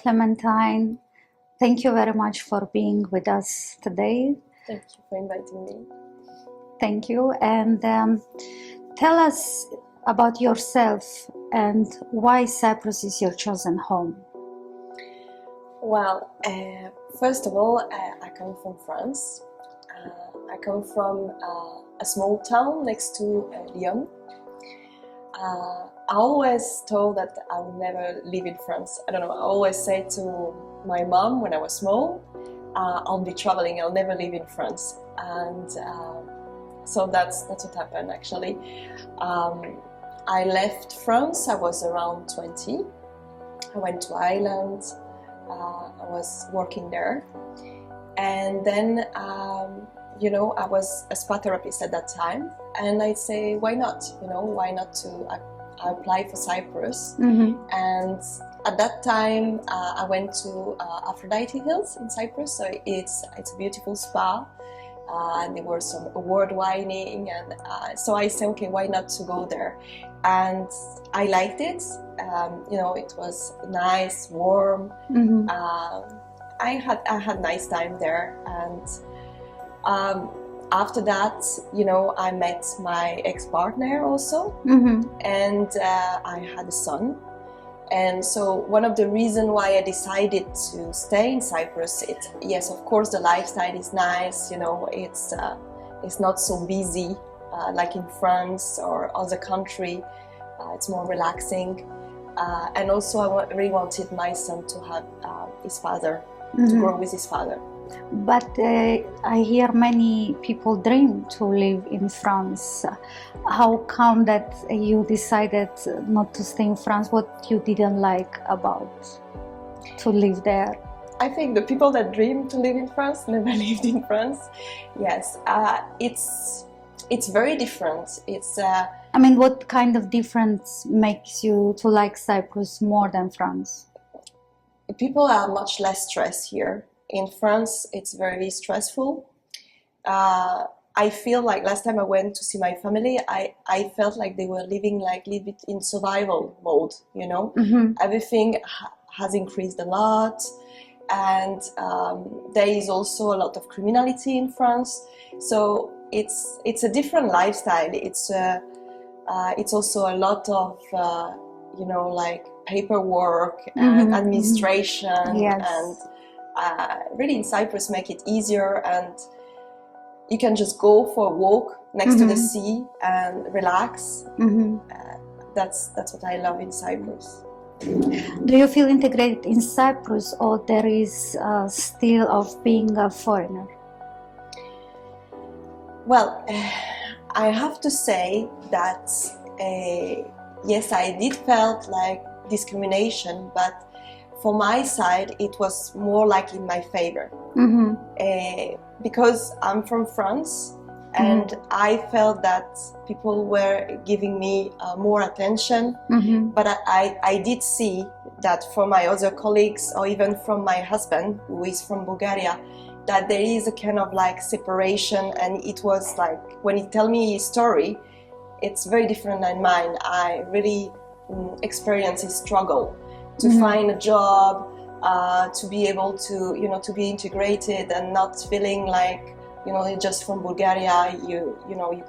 Clementine, thank you very much for being with us today. Thank you for inviting me. Thank you. And tell us about yourself and why Cyprus is your chosen home. Well, first of all, I come from France. I come from a small town next to Lyon. I always thought that I would never live in France. I don't know, I always say to my mom when I was small, I'll be traveling, I'll never live in France. And so that's what happened actually. I left France, I was around 20. I went to Ireland, I was working there. And then, I was a spa therapist at that time. And I'd say, why not? Why not to apply for Cyprus? Mm-hmm. And at that time, I went to Aphrodite Hills in Cyprus. So it's a beautiful spa. And there were some award winning. And so I said, okay, why not to go there? And I liked it. It was nice, warm. Mm-hmm. I had nice time there. And after that, I met my ex-partner also, Mm-hmm. and I had a son. And so one of the reasons why I decided to stay in Cyprus, yes, of course, the lifestyle is nice. It's not so busy like in France or other country. It's more relaxing. And also, I really wanted my son to have his father, to grow with his father. But I hear many people dream to live in France. How come that you decided not to stay in France? What you didn't like about to live there? I think the people that dream to live in France never lived in France. Yes, it's very different. What kind of difference makes you to like Cyprus more than France? People are much less stressed here. In France, it's very stressful. I feel like last time I went to see my family, I felt like they were living like a little bit in survival mode, Mm-hmm. Everything has increased a lot, and there is also a lot of criminality in France. So it's a different lifestyle. It's also a lot of like paperwork and Mm-hmm. administration. Yes. And really in Cyprus make it easier, and you can just go for a walk next to the sea and relax. Mm-hmm. That's what I love in Cyprus. Do you feel integrated in Cyprus, or there is still of being a foreigner? Well, I have to say that yes, I did felt like discrimination, but for my side, it was more like in my favor. Mm-hmm. Because I'm from France, and I felt that people were giving me more attention. Mm-hmm. But I did see that from my other colleagues, or even from my husband, who is from Bulgaria, that there is a kind of like separation. And it was like, when he tell me his story, it's very different than mine. I really experienced his struggle to find a job, to be able to be integrated and not feeling like, you're just from Bulgaria, you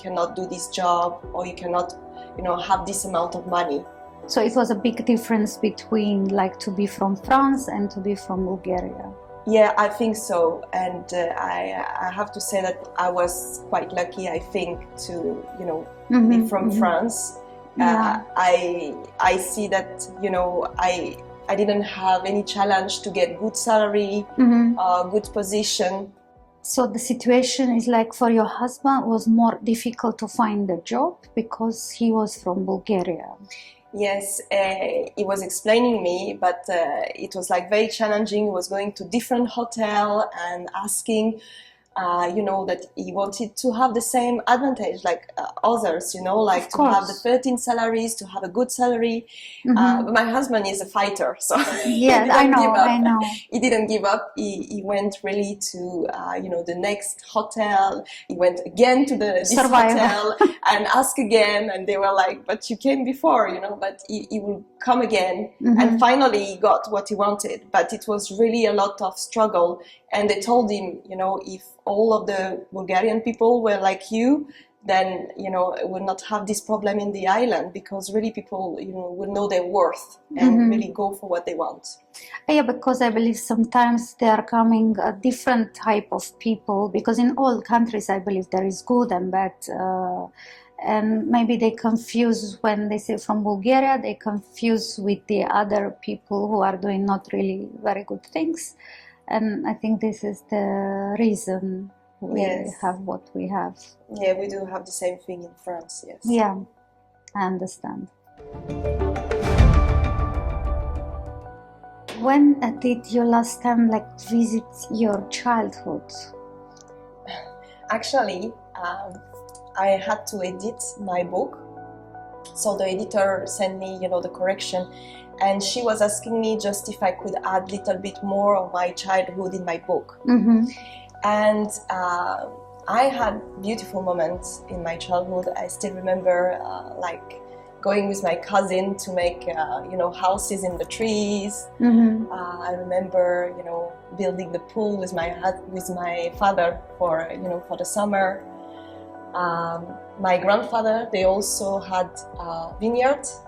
cannot do this job, or you cannot, have this amount of money. So it was a big difference between like to be from France and to be from Bulgaria. Yeah, I think so. And I have to say that I was quite lucky, I think, to, be from France. Yeah. I see that, I didn't have any challenge to get good salary, good position. So the situation is like for your husband was more difficult to find a job because he was from Bulgaria. Yes, he was explaining me, but it was like very challenging. He was going to different hotel and asking you know, that he wanted to have the same advantage like others, you know, like Of to have the course. 13 salaries, to have a good salary. But my husband is a fighter, so he Yes, I didn't give know, I up. know. He didn't give up. He went really to, you know, the next hotel. He went again to this Survivor. hotel and asked again. And they were like, but you came before, you know, but he will come again. And finally he got what he wanted. But it was really a lot of struggle. And they told him, you know, if all of the Bulgarian people were like you, then, you know, it would not have this problem in the island, because really people, you know, will know their worth and really go for what they want. Yeah, because I believe sometimes they are coming a different type of people, because in all countries I believe there is good and bad, and maybe they confuse when they say from Bulgaria, they confuse with the other people who are doing not really very good things, and I think this is the reason we have what we have. Yeah, we do have the same thing in France, yes. Yeah, I understand. When did you last time visit your childhood? Actually, I had to edit my book. So the editor sent me, you know, the correction, and she was asking me just if I could add a little bit more of my childhood in my book. And I had beautiful moments in my childhood. I still remember like going with my cousin to make, you know, houses in the trees. I remember, you know, building the pool with my father for, you know, for the summer. My grandfather, they also had vineyards.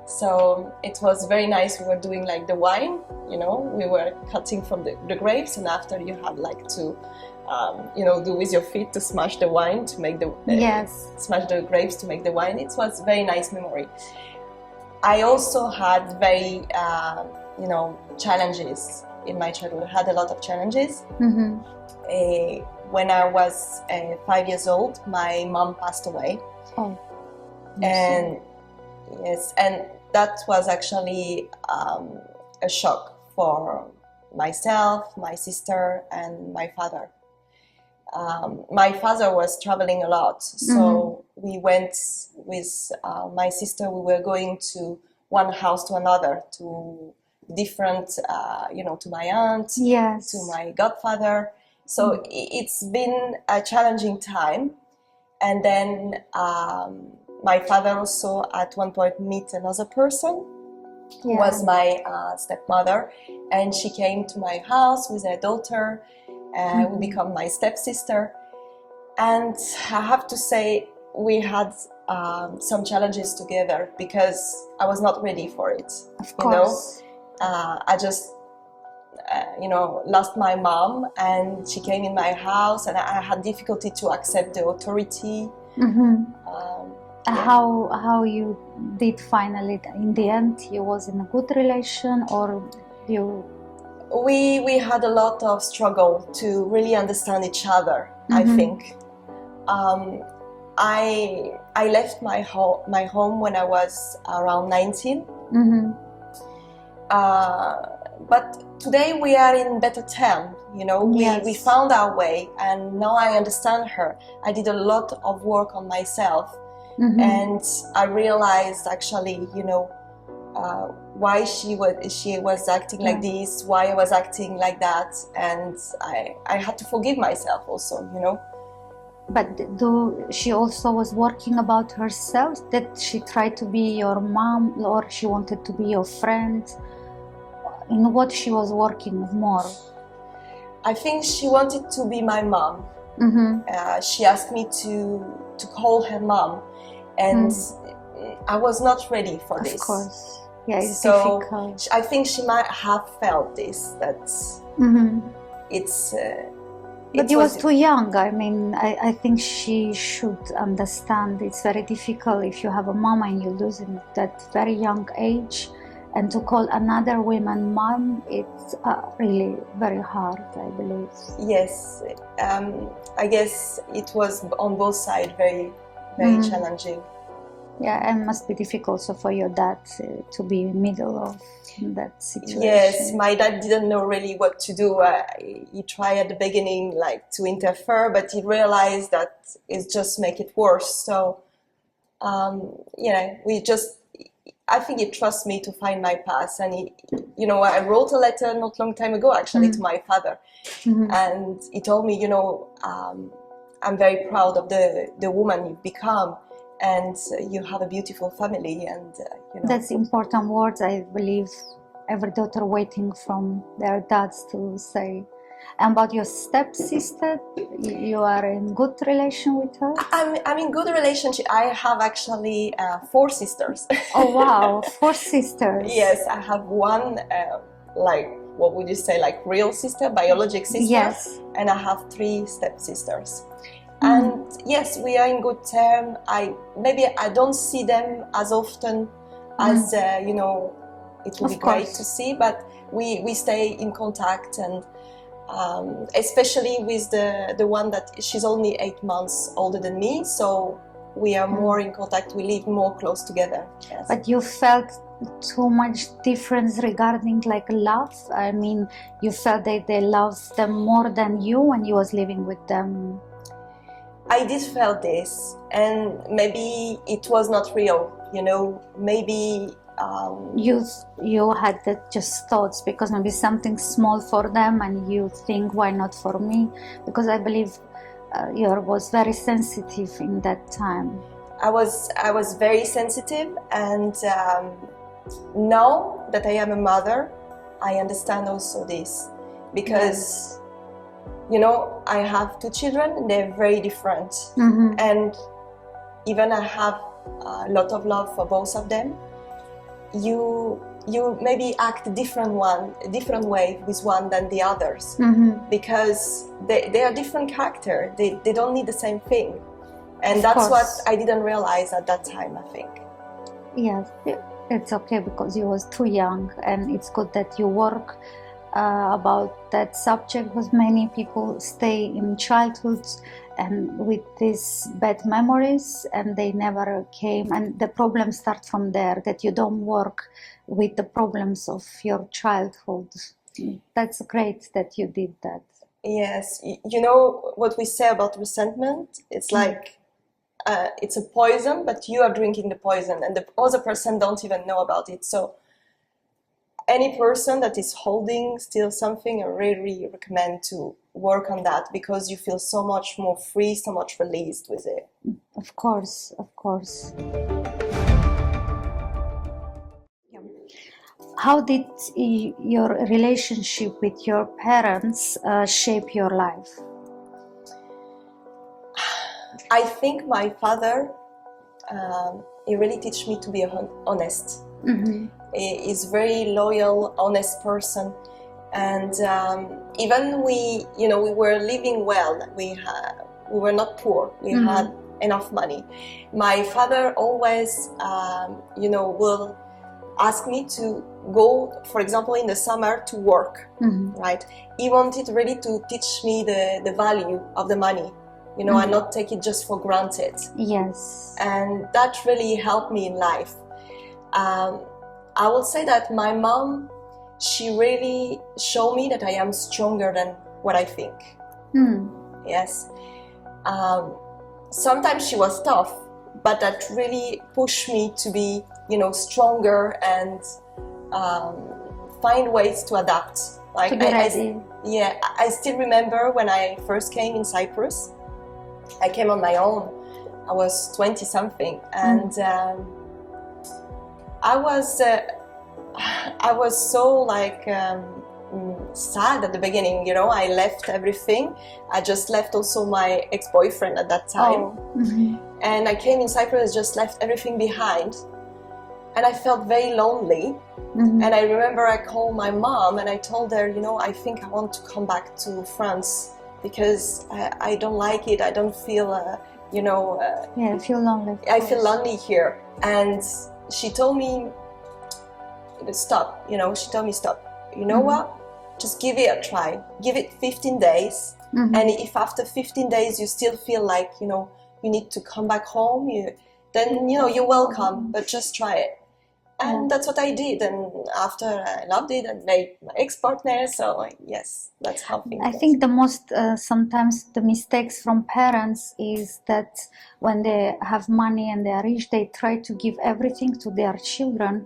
So it was very nice. We were doing like the wine, you know, we were cutting from the grapes, and after you had like to, you know, do with your feet to smash the wine to make the, smash the grapes to make the wine. It was very nice memory. I also had very, you know, challenges in my childhood. I had a lot of challenges. When I was 5 years old, my mom passed away. And yes, and that was actually a shock for myself, my sister, and my father. My father was traveling a lot, so we went with my sister. We were going to one house to another, to different, you know, to my aunt, to my godfather. So it's been a challenging time. And then my father also at one point met another person who was my stepmother, and she came to my house with her daughter, and we become my stepsister. And I have to say we had some challenges together, because I was not ready for it. Of course. You know, I just you know, lost my mom, and she came in my house, and I had difficulty to accept the authority. How you did finally in the end? You was in a good relation, or you? We had a lot of struggle to really understand each other. I think I left my home when I was around 19. But today we are in better terms, you know, we found our way, and now I understand her. I did a lot of work on myself, and I realized actually, you know, why she was acting like this, why I was acting like that, and I had to forgive myself also, you know. But she also was working about herself? Did she try to be your mom, or she wanted to be your friend? In what she was working more? I think she wanted to be my mom. She asked me to call her mom, and I was not ready for this. Of course, yeah, it's so difficult. I think she might have felt this, that it's. But you was too young. I mean, I think she should understand. It's very difficult if you have a mom and you lose in that very young age. And to call another woman mom, it's really very hard, I believe. Yes, I guess it was on both sides very, very challenging. Yeah, and must be difficult also for your dad to be in the middle of that situation. Yes, my dad didn't know really what to do. He tried at the beginning like to interfere, but he realized that it just make it worse. So, I think he trusts me to find my path. And I wrote a letter not long time ago actually to my father. And he told me, I'm very proud of the woman you've become, and you have a beautiful family. And that's important words, I believe, every daughter waiting from their dads to say. And about your stepsister, you are in good relation with her? I'm in good relationship. I have actually 4 sisters. Oh wow, 4 sisters. Yes, I have one what would you say, like real sister, biologic sister. Yes. And I have 3 stepsisters. And yes, we are in good term. Maybe I don't see them as often as it would be great to see, but we stay in contact, and especially with the one that she's only 8 months older than me, so we are more in contact. We live more close together. Yes. But you felt too much difference regarding like love? I mean, you felt that they loved them more than you when you was living with them? I did feel this, and maybe it was not real, maybe you had that just thoughts because maybe something small for them and you think, why not for me? Because I believe you was very sensitive in that time. I was very sensitive, and now that I am a mother, I understand also this, because I have 2 children and they're very different. And even I have a lot of love for both of them. You maybe act a different way with one than the others, because they are different character. They don't need the same thing, and that's what I didn't realize at that time, I think. Yes, it's okay because you was too young, and it's good that you work about that subject, because many people stay in childhood and with these bad memories, and they never came, and the problems start from there, that you don't work with the problems of your childhood. That's great that you did that. Yes, what we say about resentment, it's like it's a poison, but you are drinking the poison and the other person don't even know about it. So any person that is holding still something, I really recommend to work on that, because you feel so much more free, so much released with it. Of course. How did your relationship with your parents shape your life? I think my father, he really teach me to be honest. He's very loyal, honest person, and even we were living well. We were not poor. We had enough money. My father always, will ask me to go, for example, in the summer to work. Right? He wanted really to teach me the value of the money. And not take it just for granted. Yes. And that really helped me in life. I will say that my mom, she really showed me that I am stronger than what I think. Yes. Sometimes she was tough, but that really pushed me to be, stronger and find ways to adapt. Like, to be ready. I still remember when I first came in Cyprus. I came on my own. I was 20 something, and I was so sad at the beginning. I left everything. I just left also my ex-boyfriend at that time, and I came in Cyprus, just left everything behind, and I felt very lonely. And I remember I called my mom and I told her, I think I want to come back to France, because I don't like it. I don't feel, I feel lonely. I feel lonely here. And she told me, stop. She told me, stop. You know what? Just give it a try. Give it 15 days. And if after 15 days you still feel like, you need to come back home, then you're welcome, but just try it. And that's what I did, and after I loved it and made my ex-partner, so yes, that's how things I think the most, sometimes the mistakes from parents is that when they have money and they are rich, they try to give everything to their children,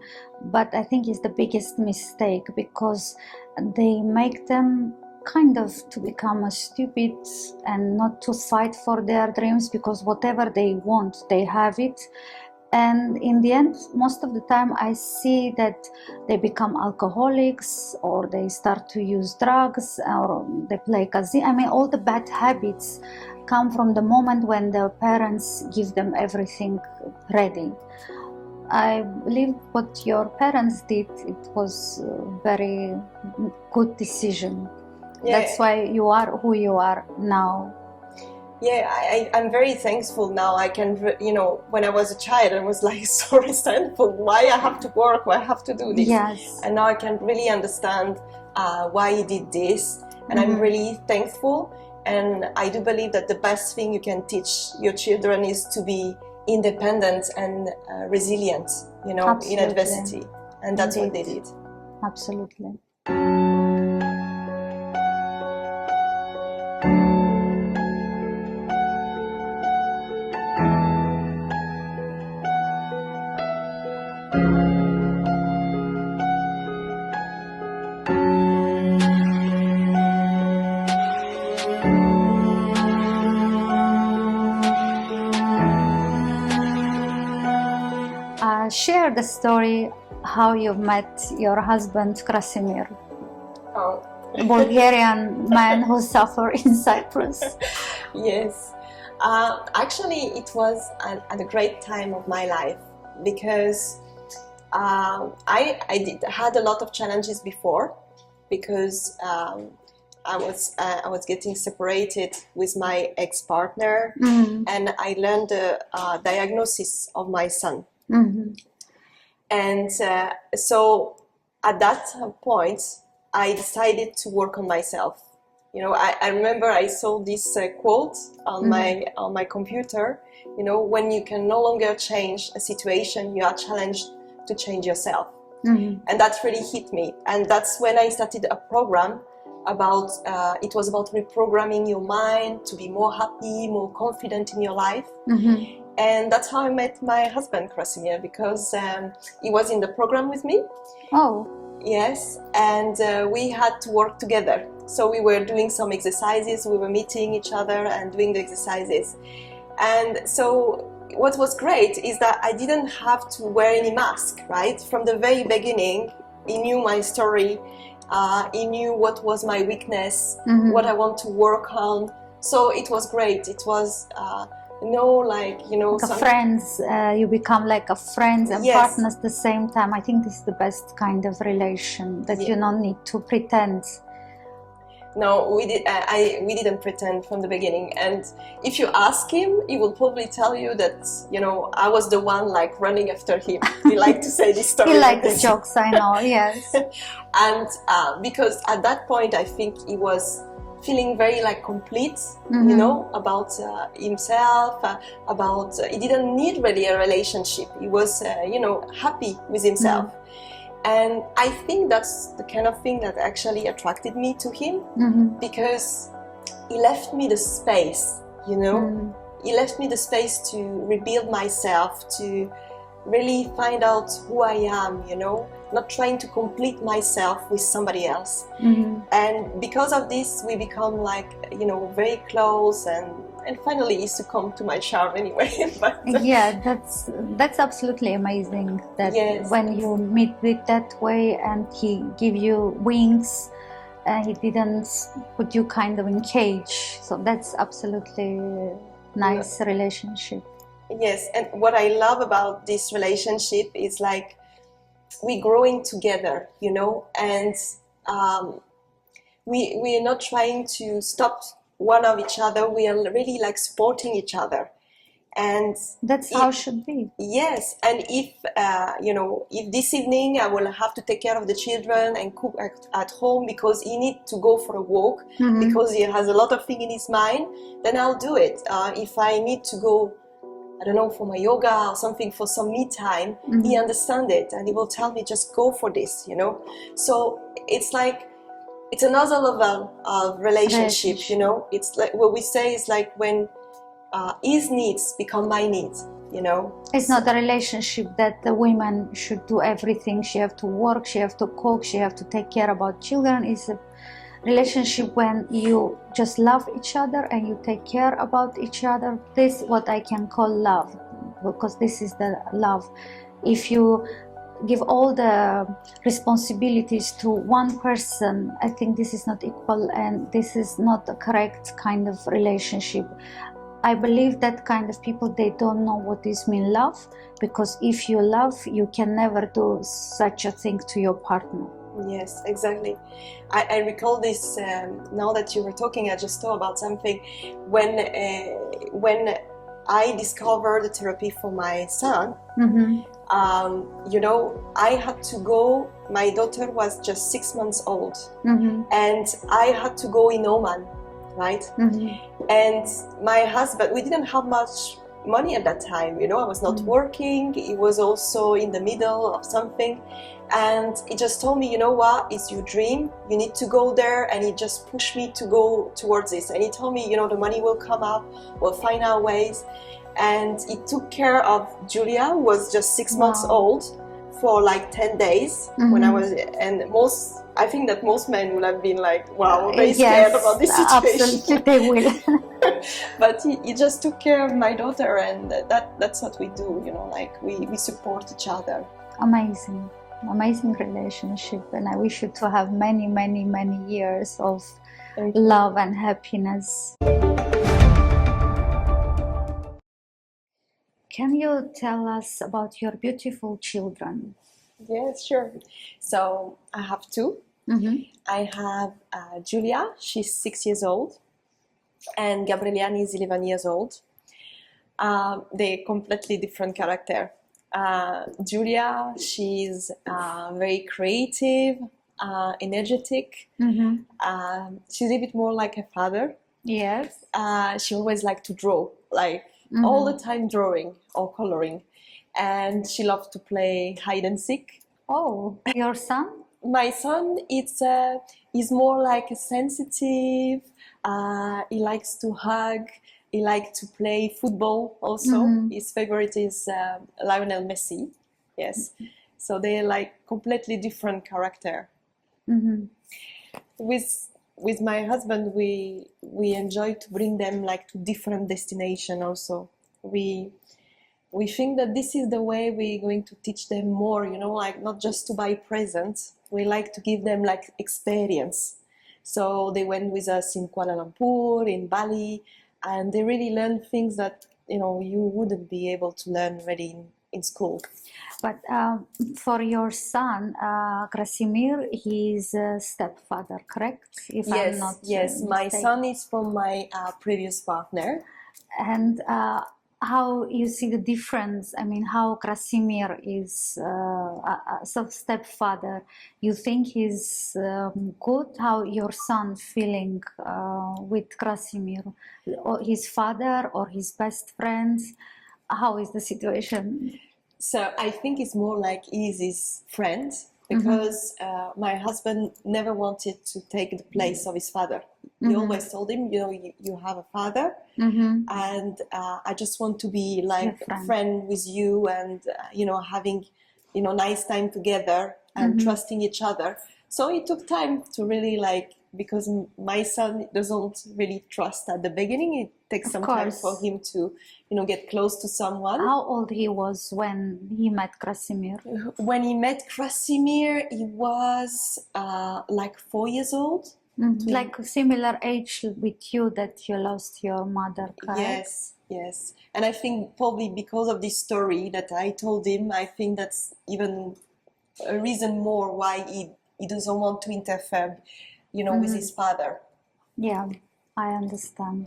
but I think it's the biggest mistake, because they make them kind of to become stupid and not to fight for their dreams, because whatever they want, they have it. And in the end, most of the time I see that they become alcoholics, or they start to use drugs, or they play casino. I mean, all the bad habits come from the moment when their parents give them everything ready. I believe what your parents did, it was a very good decision. Yeah. That's why you are who you are now. Yeah, I'm very thankful now. I can, when I was a child, I was like so resentful. Why I have to work? Why I have to do this? Yes. And now I can really understand why he did this. And I'm really thankful. And I do believe that the best thing you can teach your children is to be independent and resilient, in adversity. And that's what they did. Absolutely. Share the story how you met your husband Krasimir, a Bulgarian man who suffered in Cyprus. Yes, actually it was at a great time of my life, because I had a lot of challenges before, because I was getting separated with my ex-partner, and I learned the diagnosis of my son. And so at that point, I decided to work on myself. I remember I saw this quote on my computer. When you can no longer change a situation, you are challenged to change yourself. And that really hit me. And that's when I started a program about, it was about reprogramming your mind to be more happy, more confident in your life. And that's how I met my husband, Krasimir, because he was in the program with me. Oh. Yes, and we had to work together. So we were doing some exercises, we were meeting each other and doing the exercises. And so what was great is that I didn't have to wear any mask, right? From the very beginning, he knew my story, he knew what was my weakness, what I want to work on. So it was great. It was... friends, you become like a friends and partners at the same time. I think this is the best kind of relation, that you don't need to pretend. No, we didn't pretend from the beginning. And if you ask him, he will probably tell you that, I was the one like running after him. He liked to say this story. He liked the jokes, I know, yes. And because at that point, I think he was feeling very complete, about himself, he didn't need really a relationship. He was, happy with himself. And I think that's the kind of thing that actually attracted me to him, because he left me the space, he left me the space to rebuild myself, to really find out who I am, not trying to complete myself with somebody else. And because of this, we become very close, and finally he succumbed to my charm anyway. But yeah, that's absolutely amazing, that when you meet with that way and he give you wings, he didn't put you kind of in cage. So that's absolutely nice relationship. Yes, and what I love about this relationship is we're growing together, and we are not trying to stop one of each other. We are really supporting each other, and that's how it should be. Yes, and if if this evening I will have to take care of the children and cook at home because he needs to go for a walk because he has a lot of things in his mind, then I'll do it. If I need to go I don't know, for my yoga or something, for some me time, he understands it and he will tell me, just go for this, you know. So it's like, it's another level of relationship, you know. It's like what we say is like when his needs become my needs, you know. It's not a relationship that the women should do everything. She have to work, she have to cook, she have to take care about children. It's a relationship when you just love each other and you take care about each other. This is what I can call love, because this is the love. If you give all the responsibilities to one person, I think this is not equal and this is not the correct kind of relationship. I believe that kind of people, they don't know what is mean love, because if you love, you can never do such a thing to your partner. Yes, exactly. I recall this, now that you were talking, I just thought about something. When I discovered the therapy for my son, you know, I had to go, my daughter was just 6 months old, and I had to go in Oman, right? And my husband, we didn't have much money at that time, you know, I was not working, he was also in the middle of something, and he just told me, you know what, it's your dream, you need to go there, and he just pushed me to go towards this, and he told me, you know, the money will come up, we'll find our ways, and he took care of Julia, who was just 6 months old, for like 10 days when I was, and I think that most men would have been like, wow, very scared about this situation. Absolutely, they will. But he just took care of my daughter, and that's what we do, you know, like we support each other. Amazing, amazing relationship, and I wish you to have many, many, many years of love and happiness. Can you tell us about your beautiful children? Yes, sure. So I have two. I have Julia, she's 6 years old, and Gabrieliani is 11 years old. They're completely different character. Julia, she's very creative, energetic. She's a bit more like her father. Yes. She always liked to draw, like all the time drawing or coloring. And she loves to play hide and seek. Oh, your son? My son, he's more like a sensitive. He likes to hug. He likes to play football also. His favorite is Lionel Messi. Yes. So they're like completely different character. With my husband, we enjoy to bring them like to different destination also. We think that this is the way we're going to teach them more, you know, like not just to buy presents. We like to give them like experience. So they went with us in Kuala Lumpur, in Bali, and they really learned things that, you know, you wouldn't be able to learn really in school. But for your son, Krasimir, he's a stepfather, correct? If yes, I'm not my mistaken. son is from my previous partner. And how you see the difference? I mean, how Krasimir is a stepfather? You think he's good? How your son feeling with Krasimir? Or his father or his best friends? How is the situation? So I think it's more like he's his friend, because my husband never wanted to take the place of his father. He always told him, you know, you have a father, and I just want to be like a friend with you, and you know, having, you know, nice time together and trusting each other. So it took time to really like, because my son doesn't really trust at the beginning. It takes some time for him to, you know, get close to someone. How old he was when he met Krasimir? When he met Krasimir, he was like 4 years old. Like similar age with you, that you lost your mother, correct? Yes, yes. And I think probably because of this story that I told him, I think that's even a reason more why he doesn't want to interfere, you know, with his father. Yeah, I understand.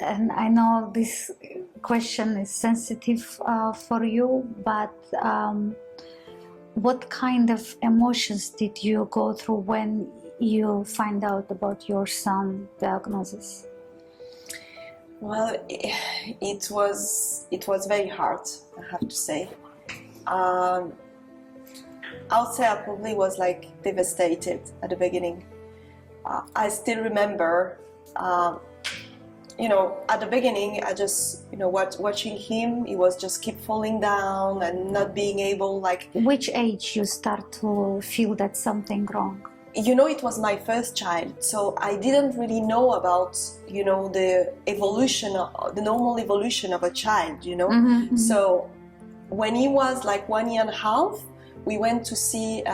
And I know this question is sensitive for you, but what kind of emotions did you go through when you find out about your son's diagnosis? Well, it was very hard, I have to say. I would say I probably was like devastated at the beginning. I still remember, at the beginning, I just, watching him, he was just keep falling down and not being able, like. Which age you start to feel that something wrong? It was my first child, so I didn't really know about, the evolution, the normal evolution of a child, Mm-hmm. So when he was like 1 year and a half, we went to see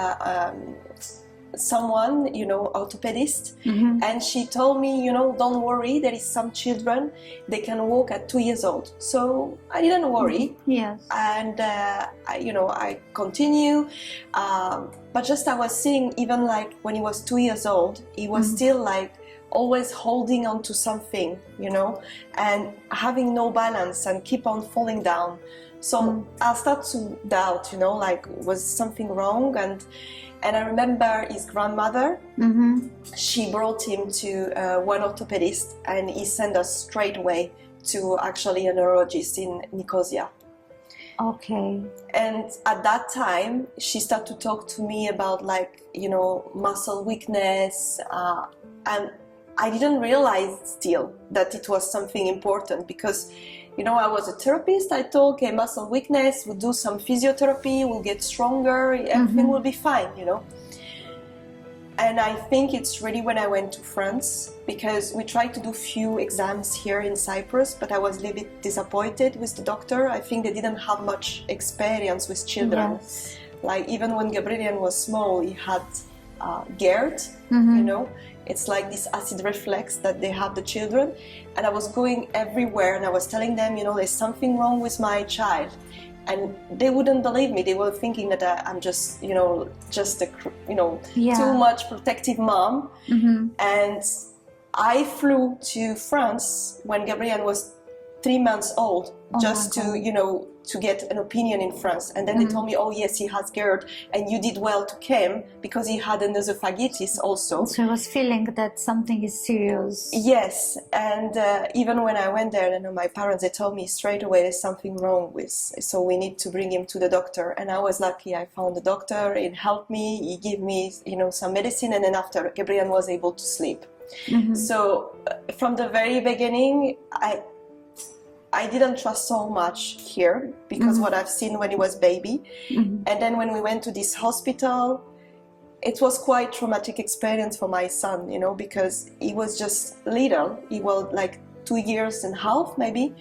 someone, orthopedist, Mm-hmm. and she told me, don't worry, there is some children, they can walk at 2 years old. So I didn't worry. Yes. And I continue, but just I was seeing, even like when he was 2 years old, he was still like always holding on to something, and having no balance and keep on falling down. So I start to doubt, like, was something wrong? And I remember his grandmother, she brought him to one orthopedist, and he sent us straight away to actually a neurologist in Nicosia. Okay. And at that time, she started to talk to me about, like, muscle weakness, and I didn't realize still that it was something important, because I was a therapist. I thought, okay, muscle weakness, we'll do some physiotherapy, we'll get stronger, everything will be fine, And I think it's really when I went to France, because we tried to do few exams here in Cyprus, but I was a little bit disappointed with the doctor. I think they didn't have much experience with children. Yes. Like, even when Gabrielian was small, he had GERD, It's like this acid reflex that they have, the children. And I was going everywhere and I was telling them, there's something wrong with my child. And they wouldn't believe me. They were thinking that I'm just, just a, too much protective mom. And I flew to France when Gabriel was 3 months old, just to get an opinion in France. And then they told me, oh yes, he has GERD, and you did well to come, because he had an esophagitis also. So I was feeling that something is serious. Yes, and even when I went there, my parents, they told me straight away there's something wrong with, so we need to bring him to the doctor. And I was lucky, I found the doctor, it helped me, he gave me, some medicine, and then after, Gabriel was able to sleep. So from the very beginning, I didn't trust so much here, because what I've seen when he was baby. And then when we went to this hospital, it was quite traumatic experience for my son, because he was just little. He was like 2 years and a half maybe.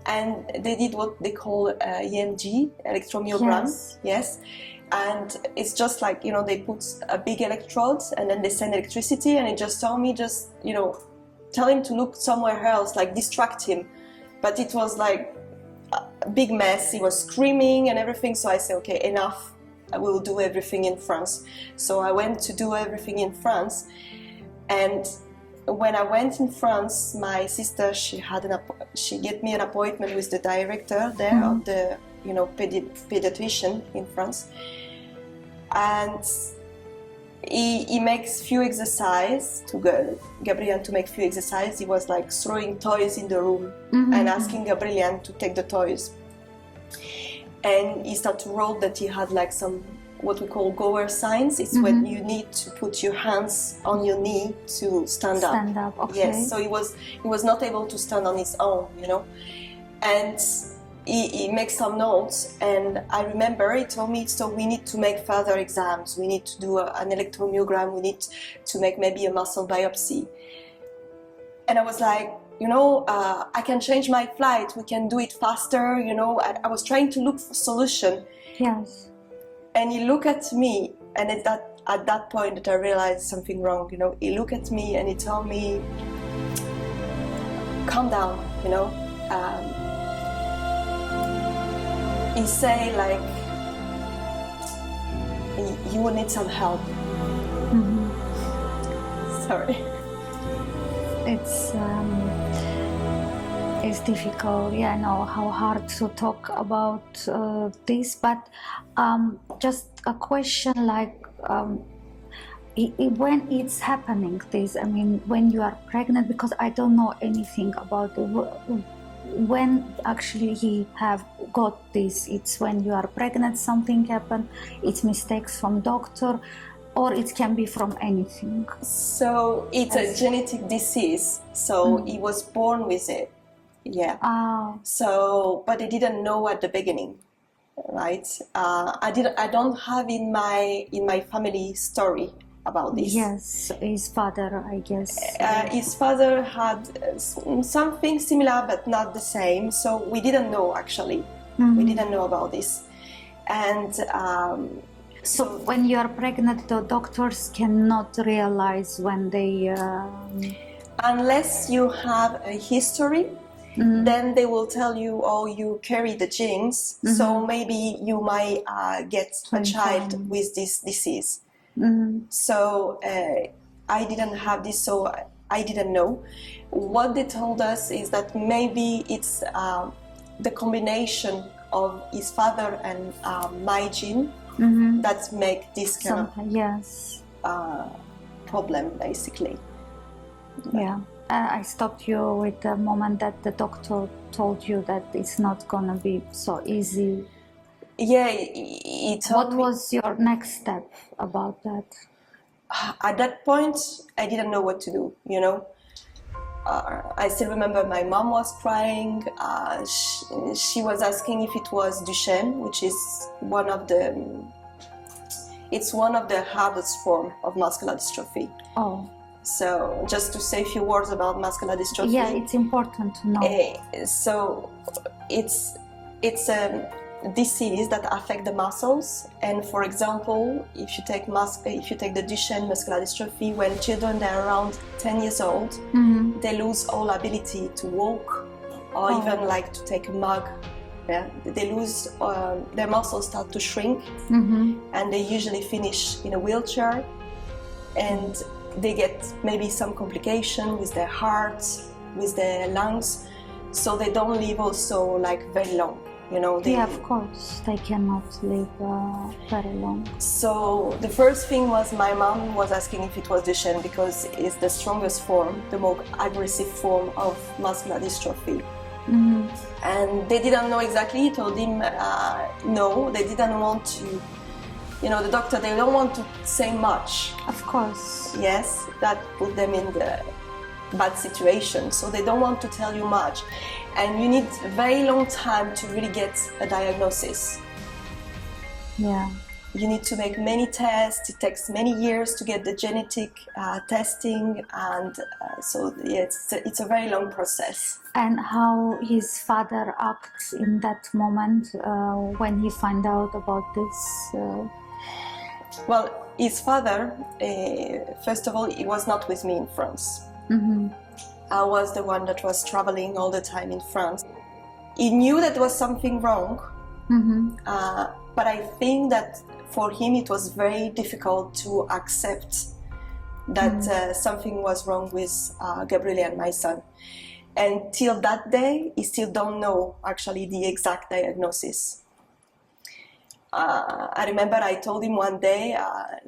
And they did what they call EMG, electromyogram. Yes. And it's just like, they put a big electrode and then they send electricity, and it just told me, tell him to look somewhere else, like distract him. But it was like a big mess. He was screaming and everything. So I said, okay, enough. I will do everything in France. So I went to do everything in France. And when I went in France, my sister, she gave me an appointment with the director there of the, pediatrician in France. And he makes few exercises to Gabriel to make few exercises. He was like throwing toys in the room and asking Gabriel to take the toys. And he started to roll that he had like some what we call goer signs. It's when you need to put your hands on your knee to stand up. Stand up, okay. Yes, so he was not able to stand on his own, And he makes some notes, and I remember he told me, so we need to make further exams, we need to do an electromyogram, we need to make maybe a muscle biopsy. And I was like, I can change my flight, we can do it faster, I was trying to look for solution. Yes. And he looked at me, and at that point that I realized something wrong, he looked at me and he told me, calm down, he say like, you will need some help. Sorry. It's difficult. Yeah, I know how hard to talk about this, but just a question like, when it's happening, this, I mean, when you are pregnant, because I don't know anything about when actually he have got this. It's when you are pregnant, something happened, it's mistakes from doctor, or it can be from anything. So it's a genetic disease, so he was born with it. Yeah. So, but I didn't know at the beginning, right? I don't have in my family story about this. Yes, his father, I guess. His father had something similar, but not the same. So we didn't know actually. We didn't know about this, and. So when you are pregnant, the doctors cannot realize when they... Unless you have a history, then they will tell you, oh, you carry the genes, so maybe you might get a child with this disease. So I didn't have this, so I didn't know. What they told us is that maybe it's the combination of his father and my gene that make this kind of problem, basically. Yeah. I stopped you with the moment that the doctor told you that it's not gonna be so easy. Yeah, he told me. What was your next step about that? At that point, I didn't know what to do, you know. I still remember my mom was crying. She was asking if it was Duchenne, which is one of the hardest form of muscular dystrophy. Oh. So just to say a few words about muscular dystrophy. Yeah, it's important to know. So it's a disease that affects the muscles. And for example, if you take the Duchenne muscular dystrophy, when children are around 10 years old, they lose all ability to walk or even like to take a mug. Yeah, they lose their muscles start to shrink, and they usually finish in a wheelchair, and they get maybe some complication with their heart, with their lungs, so they don't live also like very long. You know, yeah, of course, they cannot live very long. So the first thing was my mom was asking if it was Duchenne because it's the strongest form, the more aggressive form of muscular dystrophy. And they didn't know exactly. He told him no, they didn't want to. You know, the doctor, they don't want to say much. Of course. Yes, that put them in the bad situation. So they don't want to tell you much. And you need a very long time to really get a diagnosis. Yeah. You need to make many tests. It takes many years to get the genetic testing. And so yeah, it's a very long process. And how his father acts in that moment when he found out about this? Well, his father, first of all, he was not with me in France. I was the one that was traveling all the time in France. He knew that there was something wrong, but I think that for him it was very difficult to accept that something was wrong with Gabriele and my son. And till that day, he still don't know actually the exact diagnosis. I remember I told him one day,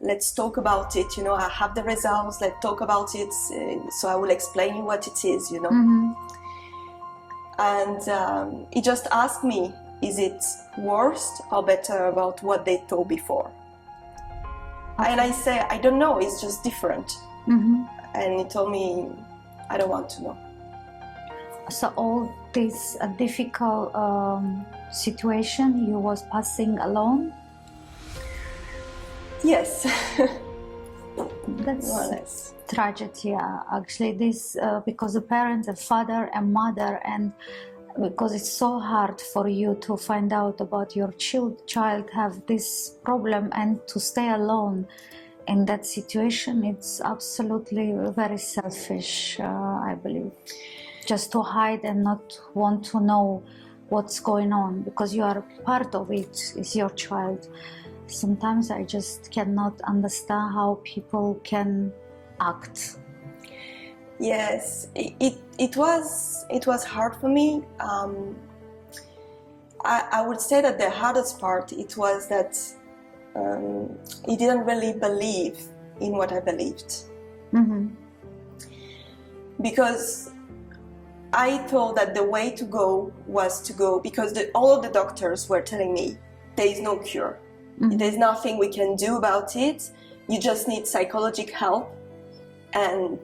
let's talk about it, you know, I have the results, let's talk about it, so I will explain you what it is, you know. And he just asked me, is it worse or better about what they told before? And I say, I don't know, it's just different. And he told me, I don't want to know. So all this difficult situation you was passing alone? Yes. That's tragedy, actually. This because the parents, the father and mother, and because it's so hard for you to find out about your child have this problem and to stay alone in that situation, it's absolutely very selfish, I believe. Just to hide and not want to know what's going on because you are part of it, it's your child. Sometimes I just cannot understand how people can act. Yes, it was hard for me. I would say that the hardest part it was that he didn't really believe in what I believed. Mm-hmm. Because I thought that the way to go was to go, because all of the doctors were telling me there is no cure. Mm-hmm. There's nothing we can do about it. You just need psychological help, and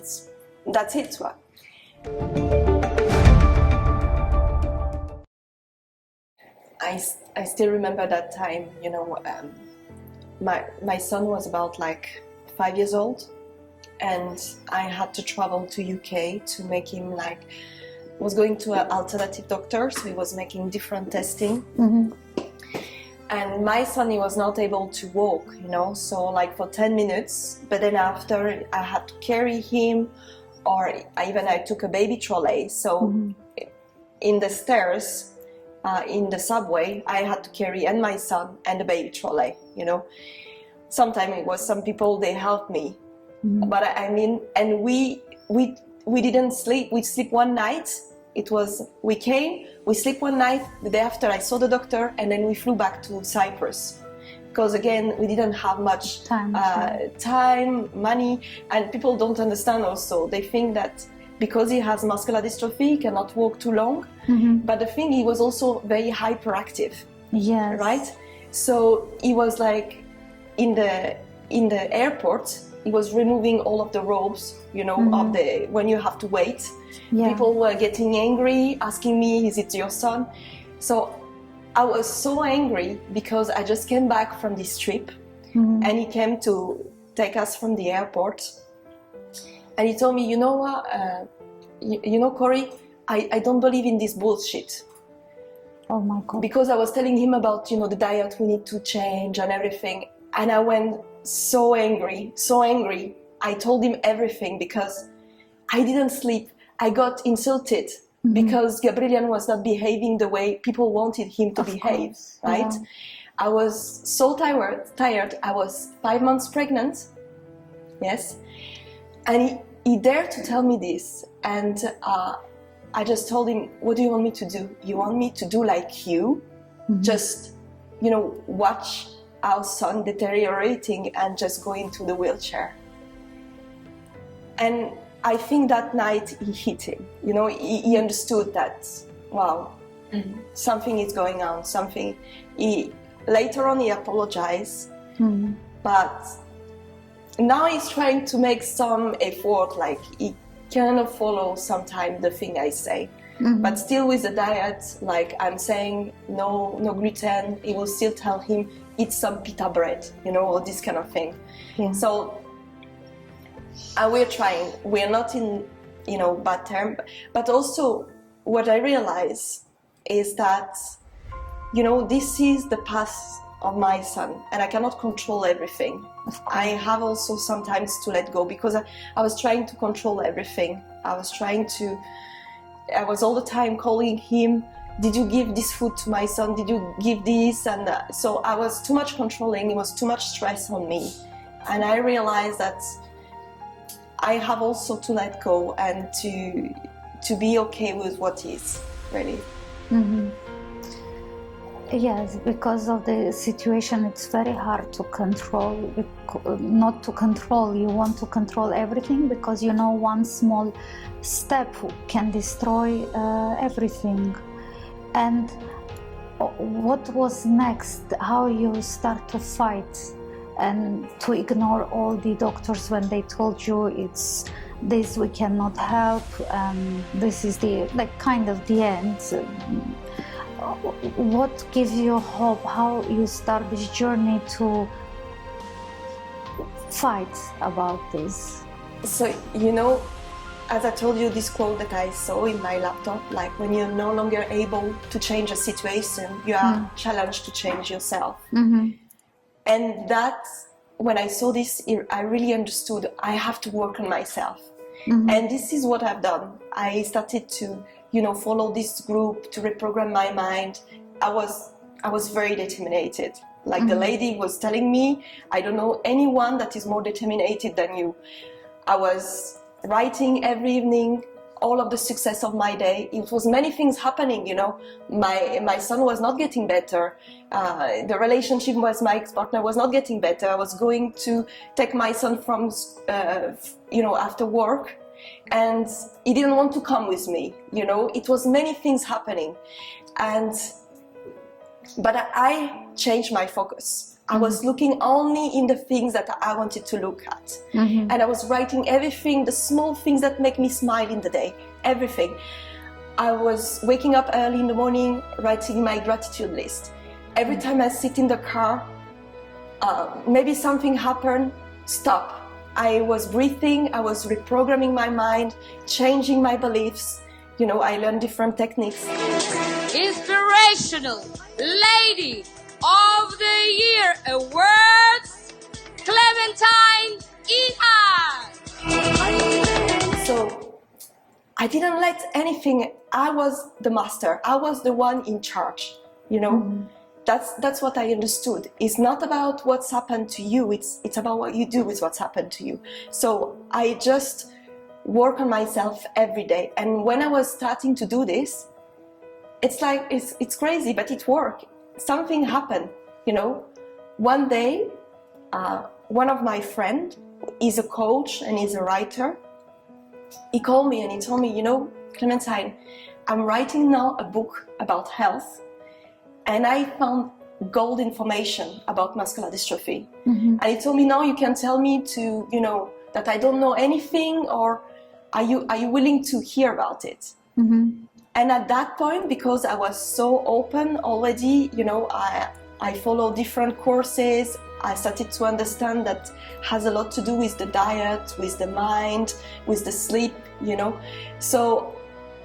that's it. I still remember that time, you know, my son was about like 5 years old, and I had to travel to UK to make him like, was going to an alternative doctor, so he was making different testing. Mm-hmm. And my son, he was not able to walk, you know, so like for 10 minutes, but then after I had to carry him, or I took a baby trolley. So Mm-hmm. in the stairs, in the subway, I had to carry and my son and the baby trolley, you know. Sometimes it was some people, they helped me. Mm-hmm. But I mean, and we didn't sleep. We sleep one night. We came, we sleep one night. The day after I saw the doctor, and then we flew back to Cyprus. Because again, we didn't have much time, money, and people don't understand also. They think that because he has muscular dystrophy, he cannot walk too long. Mm-hmm. But the thing, he was also very hyperactive. Yes. Right? So he was like in the airport, he was removing all of the ropes, you know, Mm-hmm. when you have to wait. Yeah. People were getting angry, asking me, is it your son? So I was so angry because I just came back from this trip, Mm-hmm. and he came to take us from the airport. And he told me, you know what, you know, Corey, I don't believe in this bullshit. Oh my God. Because I was telling him about, you know, the diet we need to change and everything. And I went so angry, so angry. I told him everything because I didn't sleep. I got insulted Mm-hmm. because Gabrielian was not behaving the way people wanted him to behave, course. right? Yeah. I was so tired. I was 5 months pregnant, yes. And he dared to tell me this. And I just told him, what do you want me to do? You want me to do like you? Mm-hmm. Just, you know, watch our son deteriorating and just go into the wheelchair. And I think that night he hit him. You know, he understood that, wow, something is going on, something. Later on he apologized, Mm-hmm. but now he's trying to make some effort, like he cannot follow sometimes the thing I say. Mm-hmm. But still with the diet, like I'm saying, no gluten, he will still tell him, eat some pita bread, you know, or this kind of thing. Yeah. So we're trying. We're not in, you know, bad term. But also what I realize is that, you know, this is the path of my son, and I cannot control everything. I have also sometimes to let go, because I was trying to control everything. I was all the time calling him, did you give this food to my son? Did you give this? And so I was too much controlling. It was too much stress on me. And I realized that I have also to let go and to be okay with what is, really. Mm-hmm. Yes, because of the situation, it's very hard to control. Not to control, you want to control everything, because you know one small step can destroy everything. And what was next? How you start to fight and to ignore all the doctors when they told you it's this we cannot help, and this is the kind of the end. What gives you hope? How you start this journey to fight about this? So, you know, as I told you, this quote that I saw in my laptop, like when you're no longer able to change a situation, you are challenged to change yourself. Mm-hmm. And that, when I saw this, I really understood I have to work on myself. Mm-hmm. And this is what I've done. I started to, you know, follow this group to reprogram my mind. I was very determined. Like the lady was telling me, I don't know anyone that is more determined than you. I was writing every evening all of the success of my day. It was many things happening, you know. My son was not getting better. The relationship with my ex-partner was not getting better. I was going to take my son from, you know, after work, and he didn't want to come with me, you know. It was many things happening, but I changed my focus. I was looking only in the things that I wanted to look at. And I was writing everything, the small things that make me smile in the day, everything. I was waking up early in the morning, writing my gratitude list. Every time I sit in the car, maybe something happened, stop. I was breathing, I was reprogramming my mind, changing my beliefs. You know, I learned different techniques. Inspirational Lady of the Year Awards, Clementine Ynna. So I didn't let anything, I was the master, I was the one in charge, you know. That's what I understood. It's not about what's happened to you, it's about what you do with what's happened to you. So I just work on myself every day. And when I was starting to do this, it's like, it's crazy, but it worked. Something happened, you know. One day, one of my friends is a coach and is a writer. He called me and he told me, you know, Clementine, I'm writing now a book about health, and I found gold information about muscular dystrophy. And he told me, now you can tell me to, you know, that I don't know anything, or are you willing to hear about it? And at that point, because I was so open already, you know, I followed different courses. I started to understand that has a lot to do with the diet, with the mind, with the sleep, you know. So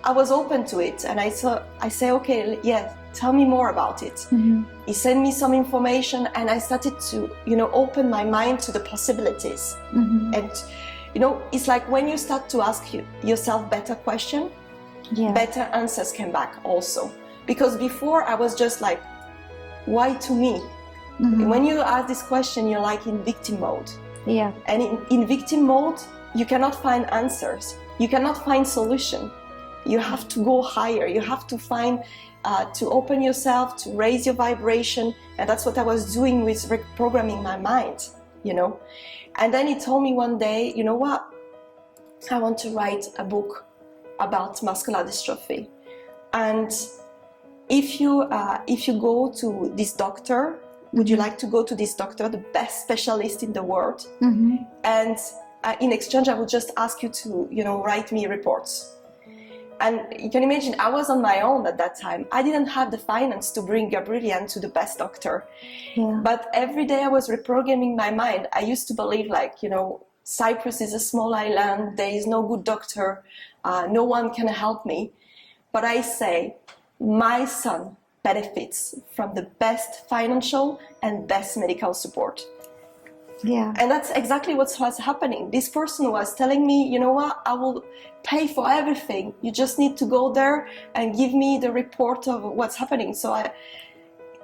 I was open to it, and I say, okay, yeah, tell me more about it. He sent me some information, and I started to, you know, open my mind to the possibilities. And, you know, it's like when you start to ask yourself better questions, better answers came back also. Because before I was just like, why to me? When you ask this question, you're like in victim mode. And in victim mode, you cannot find answers. You cannot find solution. You have to go higher. You have to find, to open yourself, to raise your vibration. And that's what I was doing with reprogramming my mind, you know. And then he told me one day, you know what? I want to write a book about muscular dystrophy. And if you go to this doctor, would you like to go to this doctor, the best specialist in the world? And in exchange, I would just ask you to, you know, write me reports. And you can imagine, I was on my own at that time. I didn't have the finance to bring Gabrielian to the best doctor. But every day I was reprogramming my mind. I used to believe, like, you know, Cyprus is a small island, there is no good doctor, no one can help me. But I say, my son benefits from the best financial and best medical support. And that's exactly what was happening. This person was telling me, you know what, I will pay for everything. You just need to go there and give me the report of what's happening. So I,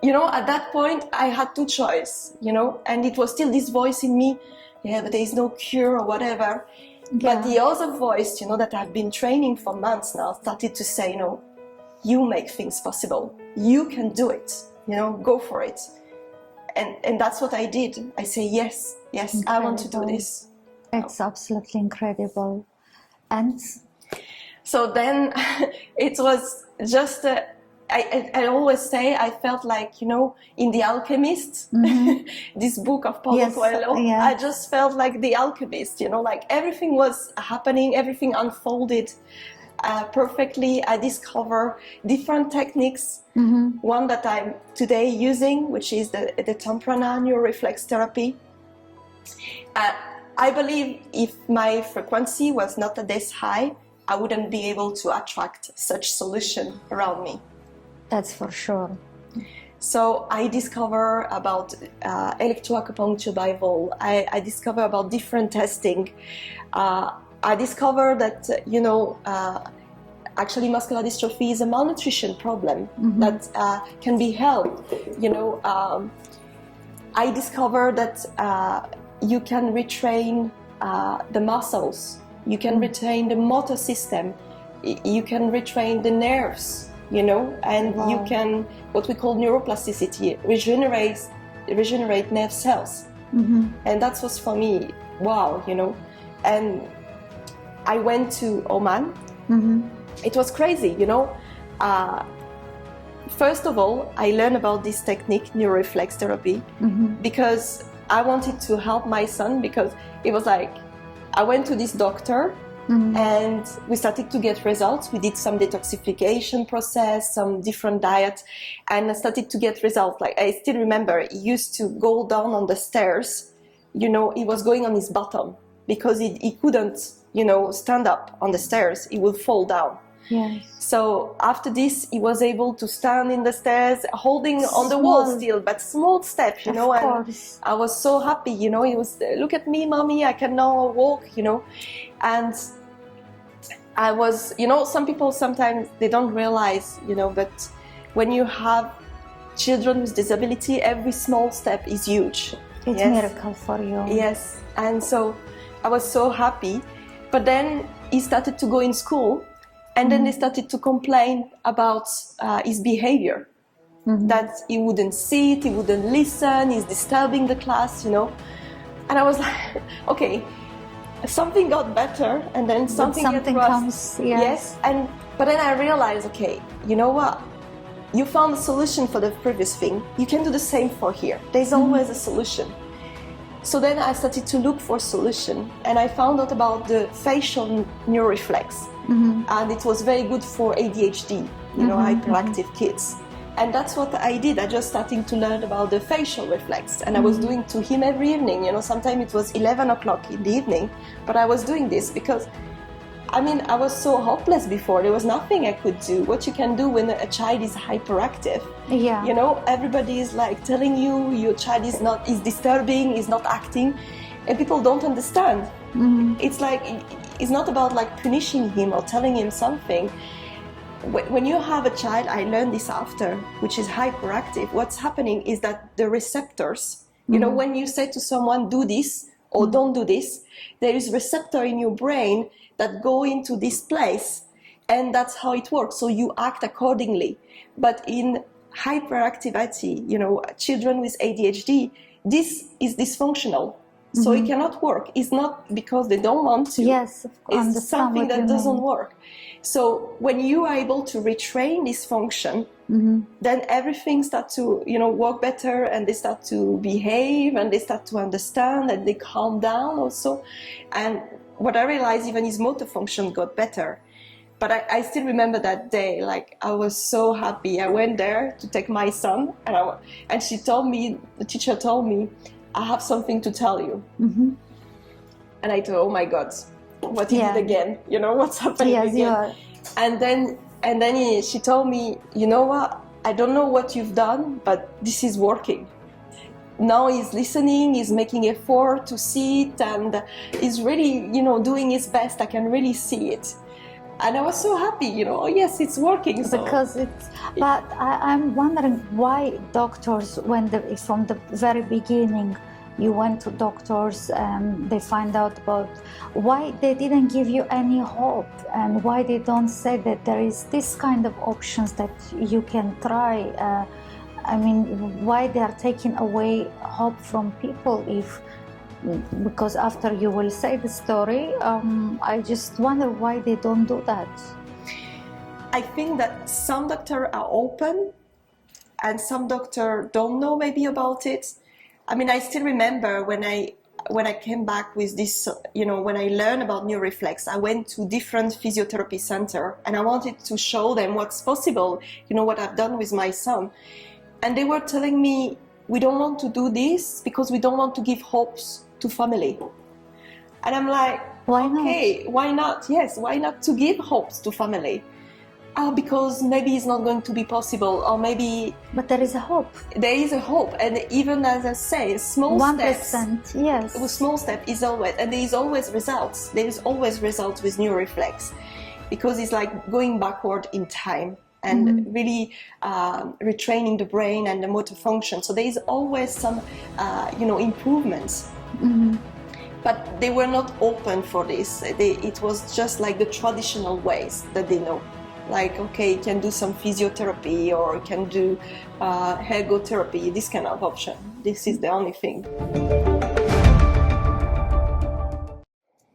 you know, at that point, I had two choices, you know, and it was still this voice in me, yeah, but there is no cure or whatever. But the other voice, you know, that I've been training for months now, started to say, you know, you make things possible. You can do it, you know, go for it. And that's what I did. I say, yes, incredible. I want to do this. It's absolutely incredible. And so then it was just, I always say, I felt like, you know, in The Alchemist, this book of Paulo Coelho, I just felt like the alchemist, you know, like everything was happening, everything unfolded perfectly. I discover different techniques. One that I'm today using, which is the Temprana Neuro Reflex Therapy. I believe if my frequency was not this high, I wouldn't be able to attract such solution around me. That's for sure. So I discover about electroacupuncture by Vol. I discover about different testing. I discovered that, you know, actually muscular dystrophy is a malnutrition problem that can be helped. You know, I discovered that you can retrain the muscles, you can retrain the motor system, you can retrain the nerves, you know, and Wow. you can, what we call neuroplasticity, regenerate nerve cells. Mm-hmm. And that was for me, wow, you know. And I went to Oman. Mm-hmm. It was crazy, you know. First of all, I learned about this technique, Neuro Reflex Therapy, Mm-hmm. because I wanted to help my son, because it was like, I went to this doctor Mm-hmm. and we started to get results. We did some detoxification process, some different diet, and I started to get results. Like, I still remember, he used to go down on the stairs, you know, he was going on his bottom because he couldn't, you know, stand up on the stairs. He would fall down. Yes. So after this, he was able to stand in the stairs, holding on the wall Small. still, but small steps, you know. Of And course. I was so happy, you know. He was, look at me, mommy, I can now walk, you know. And I was, you know, some people sometimes they don't realize, you know, but when you have children with disability, every small step is huge. It's a miracle for you. Yes. And so I was so happy. But then he started to go in school, and then they started to complain about his behavior. Mm-hmm. That he wouldn't sit, he wouldn't listen, he's disturbing the class, you know. And I was like, okay, something got better, and then something something get worse. comes, yes. But then I realized, okay, you know what? You found a solution for the previous thing. You can do the same for here. There's always a solution. So then I started to look for a solution, and I found out about the facial neuroreflex. Mm-hmm. And it was very good for ADHD, you know, hyperactive kids. And that's what I did. I just started to learn about the facial reflex, and I was doing to him every evening. You know, sometimes it was 11 o'clock in the evening, but I was doing this because, I mean, I was so hopeless before. There was nothing I could do. What you can do when a child is hyperactive, Yeah. you know, everybody is like telling you your child is disturbing, is not acting, and people don't understand. Mm-hmm. It's like, it's not about like punishing him or telling him something. When you have a child, I learned this after, which is hyperactive, what's happening is that the receptors, you know, when you say to someone, do this or don't do this, there is receptor in your brain that go into this place, and that's how it works. So you act accordingly. But in hyperactivity, you know, children with ADHD, this is dysfunctional. So it cannot work. It's not because they don't want to. Yes, of course. It's Understand something what you that doesn't mean. work. So when you are able to retrain this function, Mm-hmm. then everything starts to, you know, work better, and they start to behave, and they start to understand, and they calm down also. And what I realized, even his motor function got better. But I still remember that day, like I was so happy. I went there to take my son, and she told me, the teacher told me, I have something to tell you. Mm-hmm. And I thought, oh my God, what he Yeah. did again? You know, what's happening Yes, again? you are. And then she told me, you know what? I don't know what you've done, but this is working. Now he's listening, he's making effort to see it, and he's really, you know, doing his best. I can really see it. And I was so happy, you know, oh yes, it's working. So. Because it's, but I'm wondering why doctors, from the very beginning, you went to doctors and they find out about why they didn't give you any hope, and why they don't say that there is this kind of options that you can try. I mean, why they are taking away hope from people because after you will say the story, I just wonder why they don't do that. I think that some doctors are open and some doctors don't know maybe about it. I mean, I still remember when I came back with this, you know, when I learned about Neuro Reflex, I went to different physiotherapy centers, and I wanted to show them what's possible, you know, what I've done with my son. And they were telling me, we don't want to do this because we don't want to give hopes to family. And I'm like, Why okay, why not? Yes, why not to give hopes to family? Because maybe it's not going to be possible, or maybe But there is a hope. there is a hope. And even as I say, small 1%, steps. yes. With small step is always, and there is always results. There is always results with Neuro Reflex, because it's like going backward in time and really retraining the brain and the motor function. So there is always some, you know, improvements. but they were not open for this. It was just like the traditional ways that they know. Like, okay, you can do some physiotherapy or you can do ergotherapy, this kind of option. This is the only thing.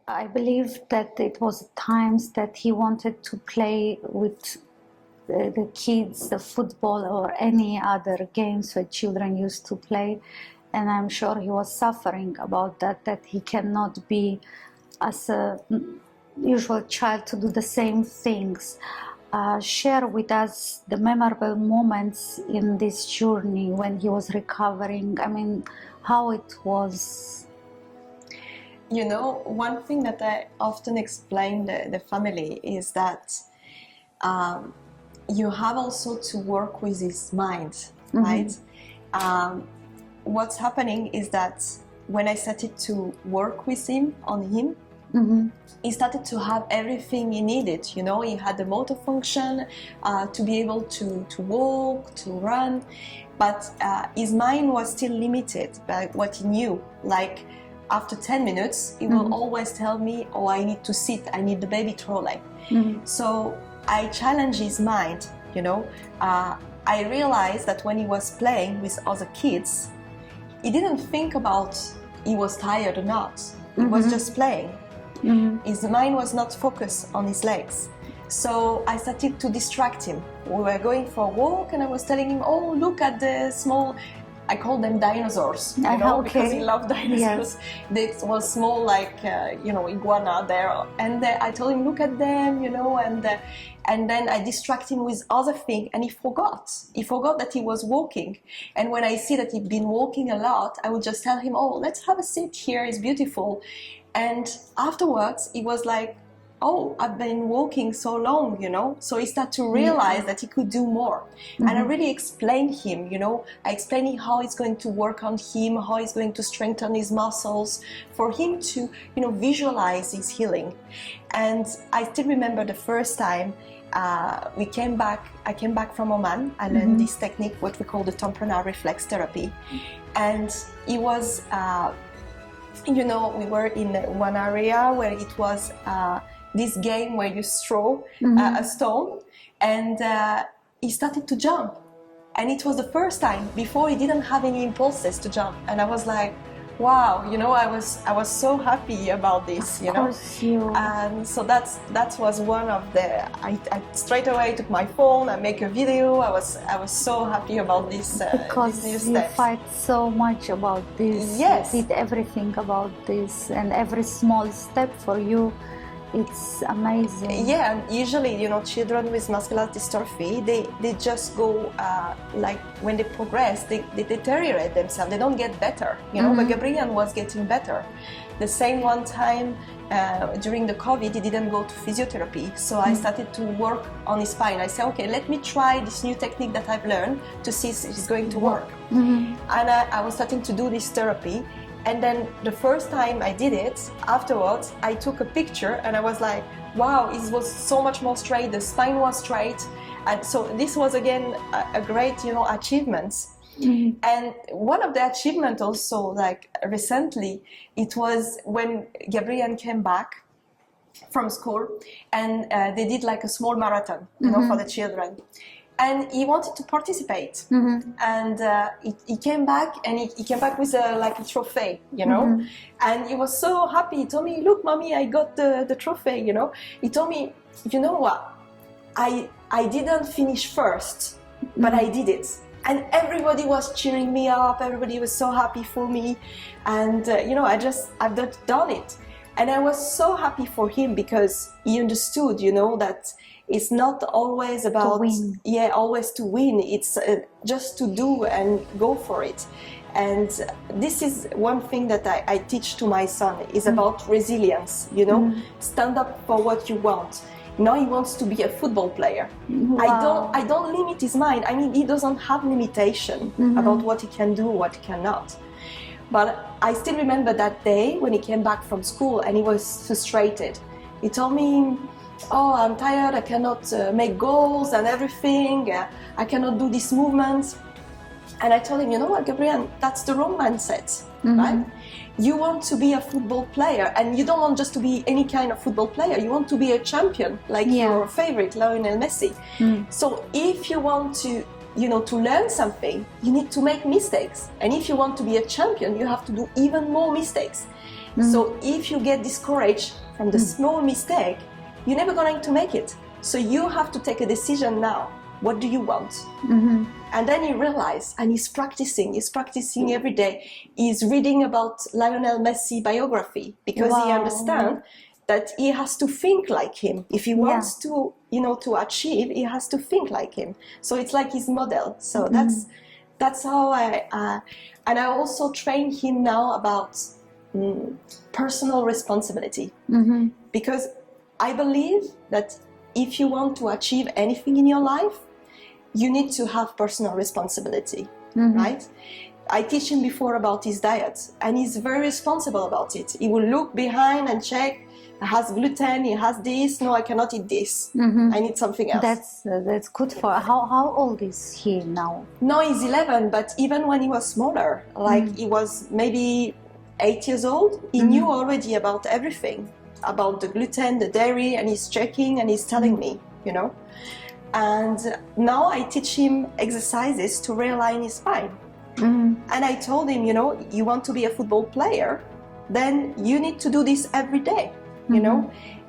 I believe that it was times that he wanted to play with the kids, the football or any other games where children used to play. And I'm sure he was suffering about that he cannot be as a usual child to do the same things. Share with us the memorable moments in this journey when he was recovering. I mean, how it was. You know, one thing that I often explain the family is that you have also to work with his mind, right? What's happening is that when I started to work with him, he started to have everything he needed. You know, he had the motor function to be able to walk, to run, but his mind was still limited by what he knew. Like, after 10 minutes, he will always tell me, oh, I need to sit, I need the baby trolley. So I challenge his mind, you know. I realized that when he was playing with other kids, he didn't think about he was tired or not. He was just playing. His mind was not focused on his legs. So I started to distract him. We were going for a walk and I was telling him, oh, look at the small, I call them dinosaurs, you know, because he loved dinosaurs. This was small, like, you know, iguana there. And I told him, look at them, you know, and then I distracted him with other things, and he forgot. He forgot that he was walking. And when I see that he'd been walking a lot, I would just tell him, oh, let's have a seat here, it's beautiful. And afterwards, he was like, oh, I've been walking so long, you know. So he started to realize that he could do more. And I really explained him, you know, I explained him how it's going to work on him, how it's going to strengthen his muscles, for him to, you know, visualize his healing. And I still remember the first time I came back from Oman. I learned this technique, what we call the Temprana reflex therapy. And it was, you know, we were in one area where it was this game where you throw a stone, and he started to jump. And it was the first time. Before, he didn't have any impulses to jump. And I was like, wow, you know, I was so happy about this, you know. And so that was one of the, I straight away took my phone and make a video. I was so happy about this because this you new fight so much about this. Yes. You did everything about this, and every small step for you, it's amazing. Yeah, and usually, you know, children with muscular dystrophy, they just go, like, when they progress, they deteriorate themselves, they don't get better, you know, but Gabriel was getting better. The same one time, during the COVID, he didn't go to physiotherapy, so I started to work on his spine. I said, okay, let me try this new technique that I've learned to see if it's going to work. And I was starting to do this therapy. And then the first time I did it, afterwards, I took a picture and I was like, wow, it was so much more straight, the spine was straight. And so this was again a great, you know, achievement. And one of the achievements also, like recently, it was when Gabriel came back from school and they did like a small marathon, you know, for the children. And he wanted to participate, and he came back, and he came back with like a trophy, you know, and he was so happy. He told me, "Look, mommy, I got the trophy," you know. He told me, "You know what? I didn't finish first, but I did it." And everybody was cheering me up. Everybody was so happy for me, and you know, I've done it, and I was so happy for him because he understood, you know, that. It's not always about always to win. It's just to do and go for it. And this is one thing that I teach to my son is about resilience. You know, stand up for what you want. Now he wants to be a football player. Wow. I don't limit his mind. I mean, he doesn't have limitation about what he can do, what he cannot. But I still remember that day when he came back from school and he was frustrated. He told me, oh, I'm tired, I cannot make goals and everything, I cannot do these movements. And I told him, you know what, Gabriel, that's the wrong mindset, right? you want to be a football player, and you don't want just to be any kind of football player. You want to be a champion, like your favorite, Lionel Messi. So if you want to, to learn something, you need to make mistakes. And if you want to be a champion, you have to do even more mistakes. So if you get discouraged from the small mistake, you're never going to make it. So you have to take a decision now. What do you want? And then he realized, and he's practicing every day. He's reading about Lionel Messi biography, because he understands that he has to think like him. If he wants to, to achieve, he has to think like him. So it's like his model. So that's how and I also train him now about personal responsibility, because I believe that if you want to achieve anything in your life, you need to have personal responsibility, right? I teach him before about his diet, and he's very responsible about it. He will look behind and check, it has gluten, it has this, no, I cannot eat this, I need something else. That's good for, how old is he now? No, he's 11, but even when he was smaller, like he was maybe 8 years old, he knew already about everything, about the gluten, the dairy, and he's checking and he's telling me, And now I teach him exercises to realign his spine. And I told him, you want to be a football player, then you need to do this every day.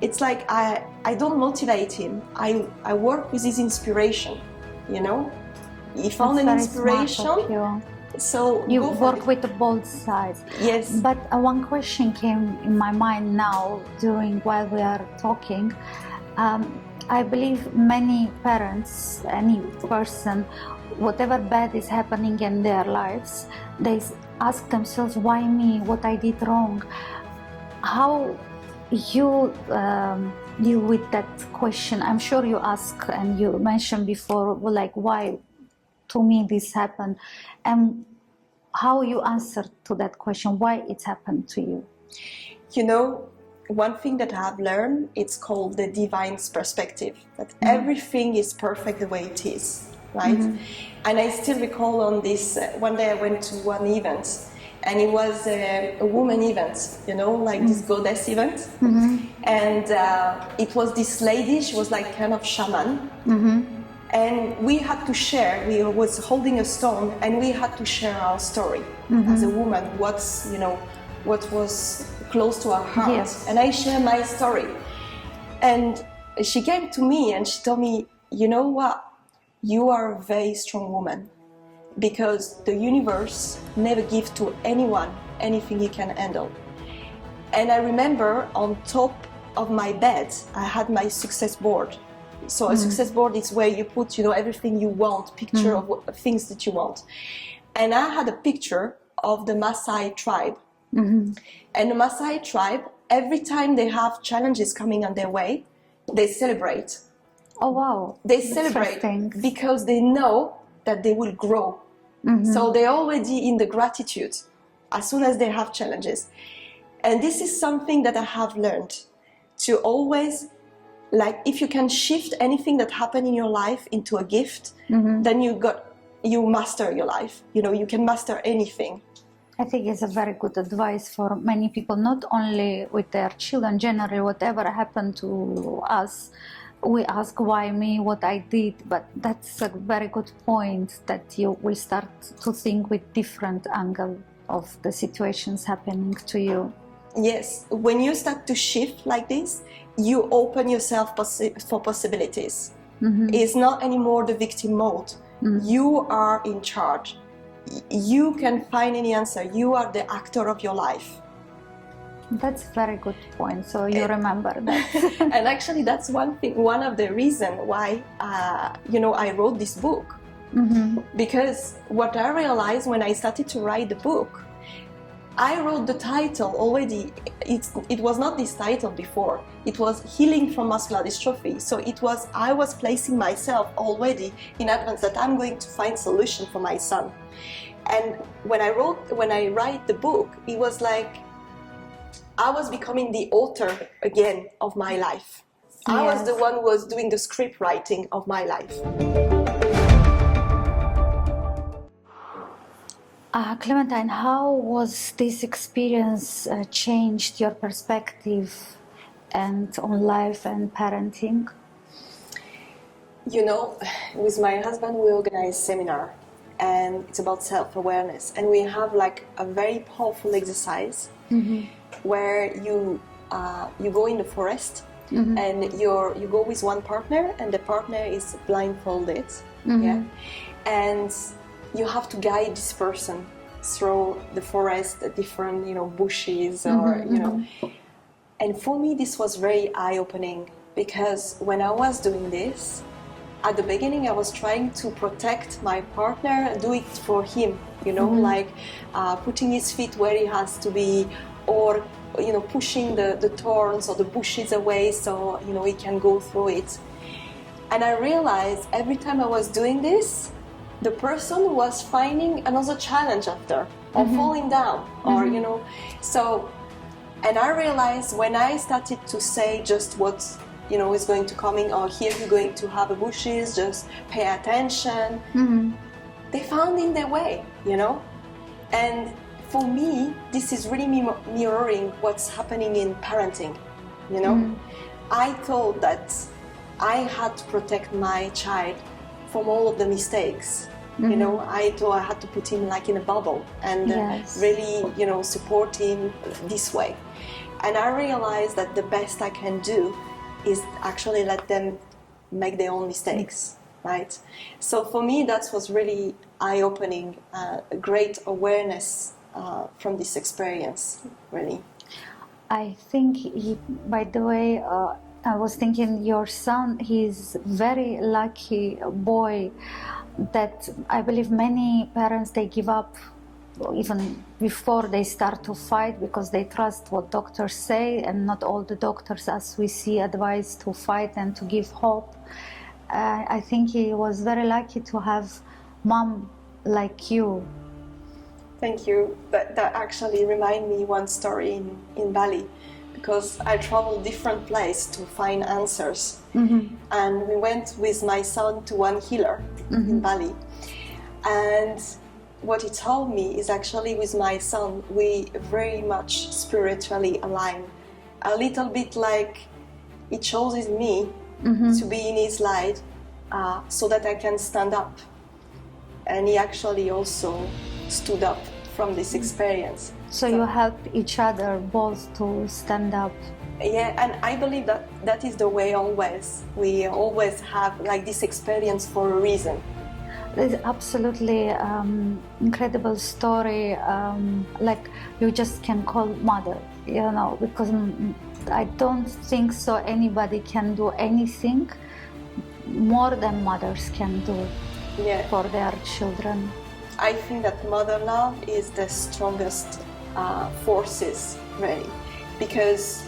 It's like I don't motivate him. I work with his inspiration. He found an inspiration. So you work with both sides. Yes. But one question came in my mind now while we are talking. I believe many parents, any person, whatever bad is happening in their lives, they ask themselves, why me? What I did wrong? How you deal with that question? I'm sure you ask, and you mentioned before, like, why to me this happened, and how you answer to that question, why it happened to you. One thing that I've learned, it's called the divine perspective, that everything is perfect the way it is, right? And I still recall on this, one day I went to one event, and it was a woman event, like this goddess event. And it was this lady, she was like kind of shaman. And we had to share, we was holding a stone, and we had to share our story as a woman, what was close to our heart. Yes. And I share my story. And she came to me and she told me, you know what, you are a very strong woman, because the universe never gives to anyone anything he can handle. And I remember on top of my bed, I had my success board. So a success board is where you put, everything you want, picture of things that you want. And I had a picture of the Maasai tribe. And the Maasai tribe, every time they have challenges coming on their way, they celebrate. Oh, wow. They celebrate because they know that they will grow. So they're already in the gratitude as soon as they have challenges. And this is something that I have learned, to always, like, if you can shift anything that happened in your life into a gift, then you master your life. You can master anything. I think it's a very good advice for many people, not only with their children, generally, whatever happened to us, we ask why me, what I did, but that's a very good point, that you will start to think with different angle of the situations happening to you. Yes, when you start to shift like this, you open yourself for possibilities. It's not anymore the victim mode. You are in charge. You can find any answer. You are the actor of your life. That's a very good point. So you remember that. And actually, that's one of the reasons why, I wrote this book. Because what I realized when I started to write the book, I wrote the title already. It was not this title before. It was Healing from Muscular Dystrophy. So I was placing myself already in advance that I'm going to find solution for my son. And when I write the book, it was like I was becoming the author again of my life. Yes. I was the one who was doing the script writing of my life. Clementine, how was this experience changed your perspective and on life and parenting? You know, with my husband we organize seminar, and it's about self-awareness, and we have like a very powerful exercise where you go in the forest and you go with one partner, and the partner is blindfolded, yeah, and you have to guide this person through the forest, the different bushes, or and for me this was very eye-opening, because when I was doing this, at the beginning I was trying to protect my partner, do it for him, like putting his feet where he has to be, or pushing the thorns or the bushes away so he can go through it. And I realized every time I was doing this, the person was finding another challenge after, or falling down, or so. And I realized when I started to say just what is going to come in, or here you're going to have a bushes, just pay attention. They found in their way, and for me this is really mirroring what's happening in parenting. I thought that I had to protect my child from all of the mistakes. I thought I had to put him like in a bubble and really support him this way. And I realized that the best I can do is actually let them make their own mistakes, right? So for me that was really eye-opening, a great awareness from this experience, really. I think, by the way, I was thinking your son, he's very lucky boy, that I believe many parents, they give up even before they start to fight, because they trust what doctors say, and not all the doctors, as we see, advise to fight and to give hope. I think he was very lucky to have mom like you. Thank you. That actually remind me one story in Bali, because I traveled different places to find answers. And we went with my son to one healer in Bali, and what he told me is actually with my son we very much spiritually align, a little bit like he chooses me to be in his light, so that I can stand up. And he actually also stood up from this experience. So you helped each other both to stand up. Yeah, and I believe that is the way always. We always have like this experience for a reason. It's absolutely incredible story, like you just can call mother, because I don't think so anybody can do anything more than mothers can do for their children. I think that mother love is the strongest forces, really, because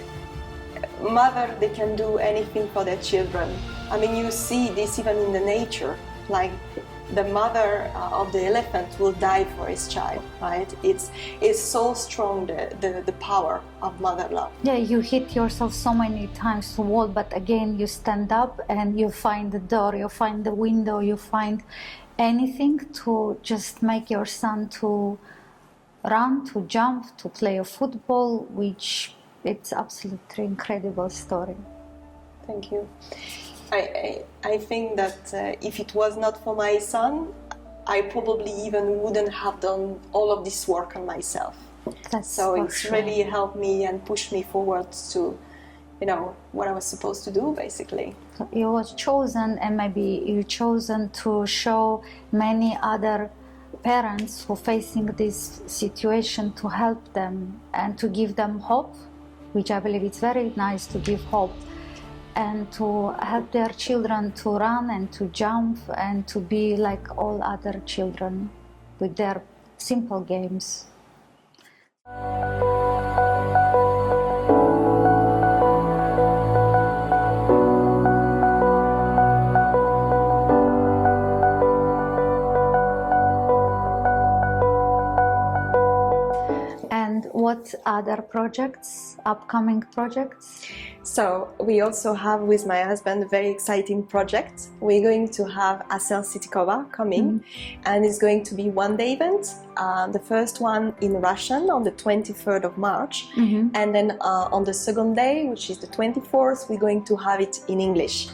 mother, they can do anything for their children. I mean, you see this even in the nature, like the mother of the elephant will die for his child, right? It's so strong, the power of mother love. Yeah, you hit yourself so many times to wall, but again you stand up and you find the door, you find the window, you find anything to just make your son to run, to jump, to play a football, which it's absolutely incredible story. Thank you. I think that if it was not for my son, I probably even wouldn't have done all of this work on myself. So it's really helped me and pushed me forward to, what I was supposed to do, basically. So you was chosen, and maybe you chosen to show many other parents who facing this situation, to help them and to give them hope, which I believe it's very nice to give hope, and to help their children to run and to jump and to be like all other children with their simple games. And what other projects, upcoming projects? So we also have with my husband a very exciting project. We're going to have Asel Sitikova coming, and it's going to be one-day event. The first one in Russian on the 23rd of March, and then on the second day, which is the 24th, we're going to have it in English.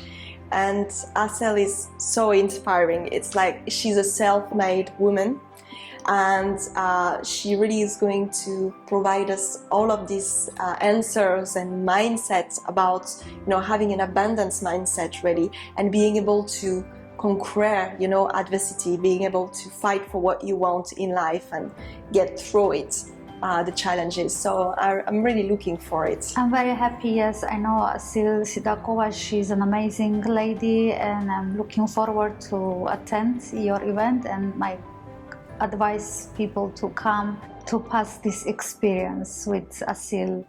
And Asel is so inspiring. It's like she's a self-made woman, and she really is going to provide us all of these answers and mindsets about, you know, having an abundance mindset really, and being able to conquer, you know, adversity, being able to fight for what you want in life and get through it, the challenges. So I'm really looking for it. I'm very happy. Yes, I know Asil Sidakova. She's an amazing lady, and I'm looking forward to attend your event. And my advise people to come to pass this experience with Asil.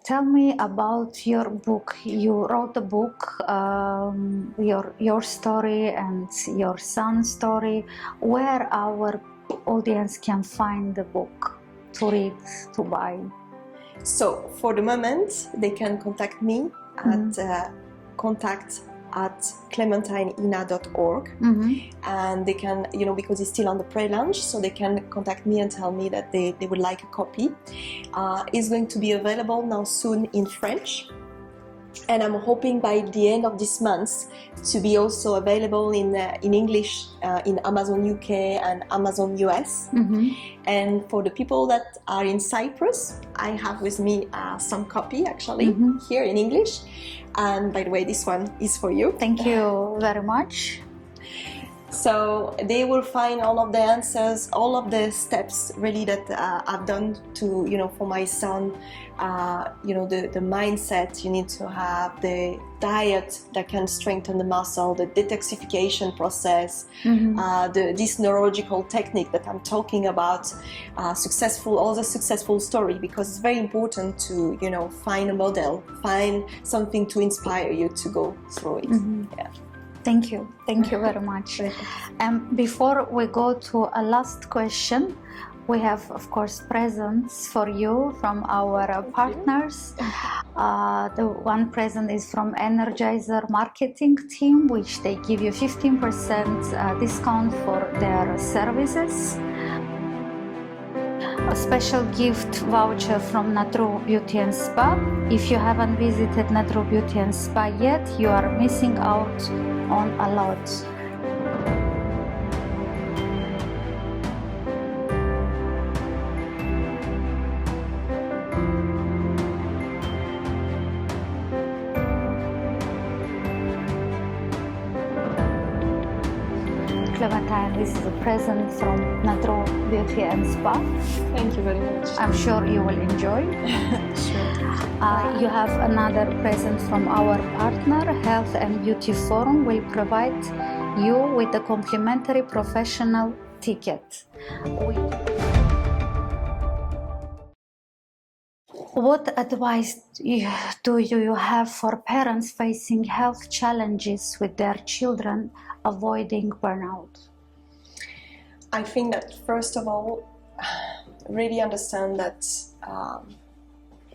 Tell me about your book. You wrote a book, your story and your son's story. Where our audience can find the book to read, to buy? So for the moment, they can contact me at contact@clementineynna.org, and they can, you know, because it's still on the pre-launch, so they can contact me and tell me that they would like a copy. It's going to be available now soon in French, and I'm hoping by the end of this month to be also available in English in Amazon UK and Amazon US. And for the people that are in Cyprus, I have with me some copy actually here in English. And by the way, this one is for you. Thank you very much. So they will find all of the answers, all of the steps really that I've done to, you know, for my son, you know, the mindset you need to have, the diet that can strengthen the muscle, the detoxification process, this neurological technique that I'm talking about, all the successful story, because it's very important to, you know, find a model, find something to inspire you to go through it. Yeah. Thank you very much. And before we go to a last question, we have, of course, presents for you from our partners. The one present is from Energizer marketing team, which they give you 15% discount for their services. A special gift voucher from Neuro Beauty and Spa. If you haven't visited Neuro Beauty and Spa yet, you are missing out on a lot. Clementine, this is a present from Neuro Beauty and Spa. Thank you very much. I'm sure you will enjoy. Sure. You have another present from our partner, Health and Beauty Forum will provide you with a complimentary professional ticket. What advice do you have for parents facing health challenges with their children avoiding burnout? I think that first of all, really understand that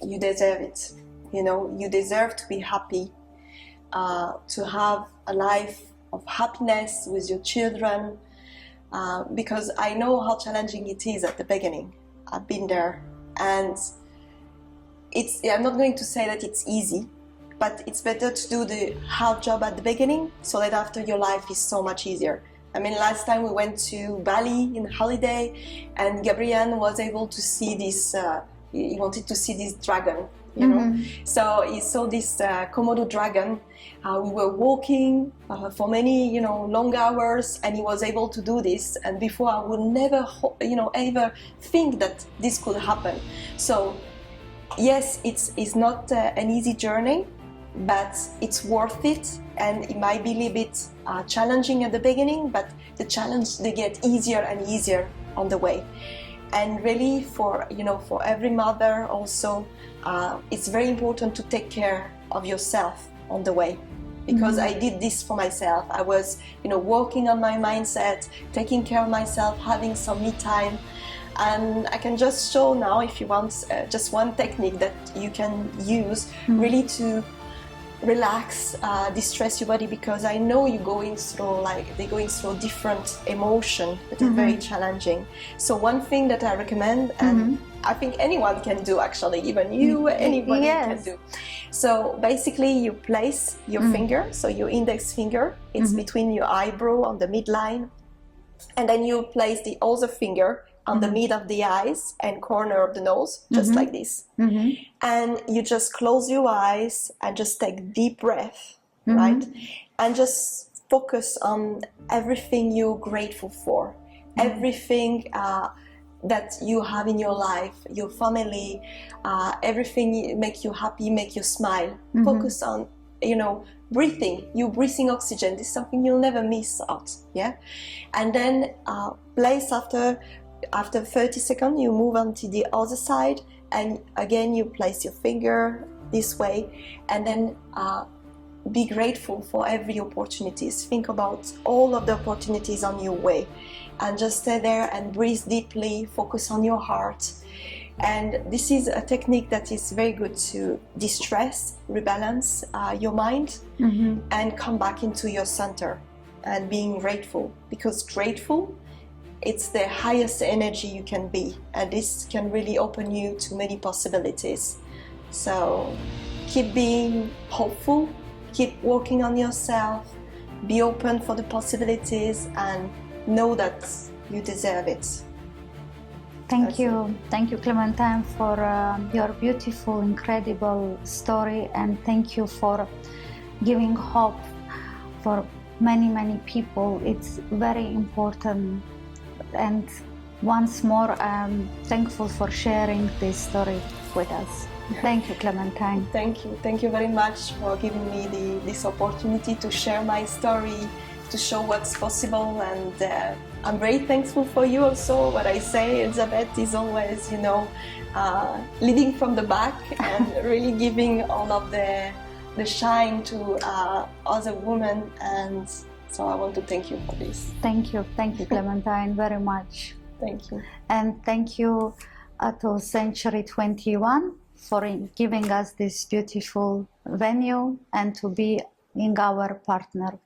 you deserve it. You know, you deserve to be happy, to have a life of happiness with your children, because I know how challenging it is at the beginning. I've been there, and I'm not going to say that it's easy, but it's better to do the hard job at the beginning so that after your life is so much easier. I mean, last time we went to Bali in holiday, and Gabriel was able to see this, he wanted to see this dragon, you know. So he saw this Komodo dragon. We were walking for many, you know, long hours, and he was able to do this. And before, I would never, you know, ever think that this could happen. So yes, it's not an easy journey, but it's worth it, and it might be a little bit challenging at the beginning, but the challenge, they get easier and easier on the way. And really, for, you know, for every mother also, it's very important to take care of yourself on the way, because I did this for myself. I was, you know, working on my mindset, taking care of myself, having some me time, And I can just show now, if you want, just one technique that you can use really to relax, distress your body, because I know you're going through, they're going through different emotion that are very challenging. So one thing that I recommend, and I think anyone can do actually, even you, anybody can do. So basically you place your finger, so your index finger, it's between your eyebrow on the midline, and then you place the other finger on the mid of the eyes and corner of the nose, just like this. And you just close your eyes and just take deep breath, right? And just focus on everything you're grateful for, everything that you have in your life, your family, everything make you happy, make you smile. Focus on, breathing. You breathing oxygen. This is something you'll never miss out. Yeah, and then place after 30 seconds, you move on to the other side, and again you place your finger this way, and then be grateful for every opportunities. Think about all of the opportunities on your way, and just stay there and breathe deeply. Focus on your heart. And this is a technique that is very good to distress, rebalance your mind, and come back into your center and being grateful, because grateful, it's the highest energy you can be, and this can really open you to many possibilities. So keep being hopeful, keep working on yourself, be open for the possibilities, and know that you deserve it. Thank you, Clementine, for your beautiful, incredible story, and thank you for giving hope for many, many people. It's very important. And once more, I'm thankful for sharing this story with us. Thank you, Clementine. Thank you very much for giving me this opportunity to share my story, to show what's possible, and I'm very thankful for you also. What I say, Elizabeth, is always, leading from the back and really giving all of the shine to other women, and so I want to thank you for this. Thank you, Clementine, very much. Thank you. And thank you to Century 21 for giving us this beautiful venue and to be in our partner.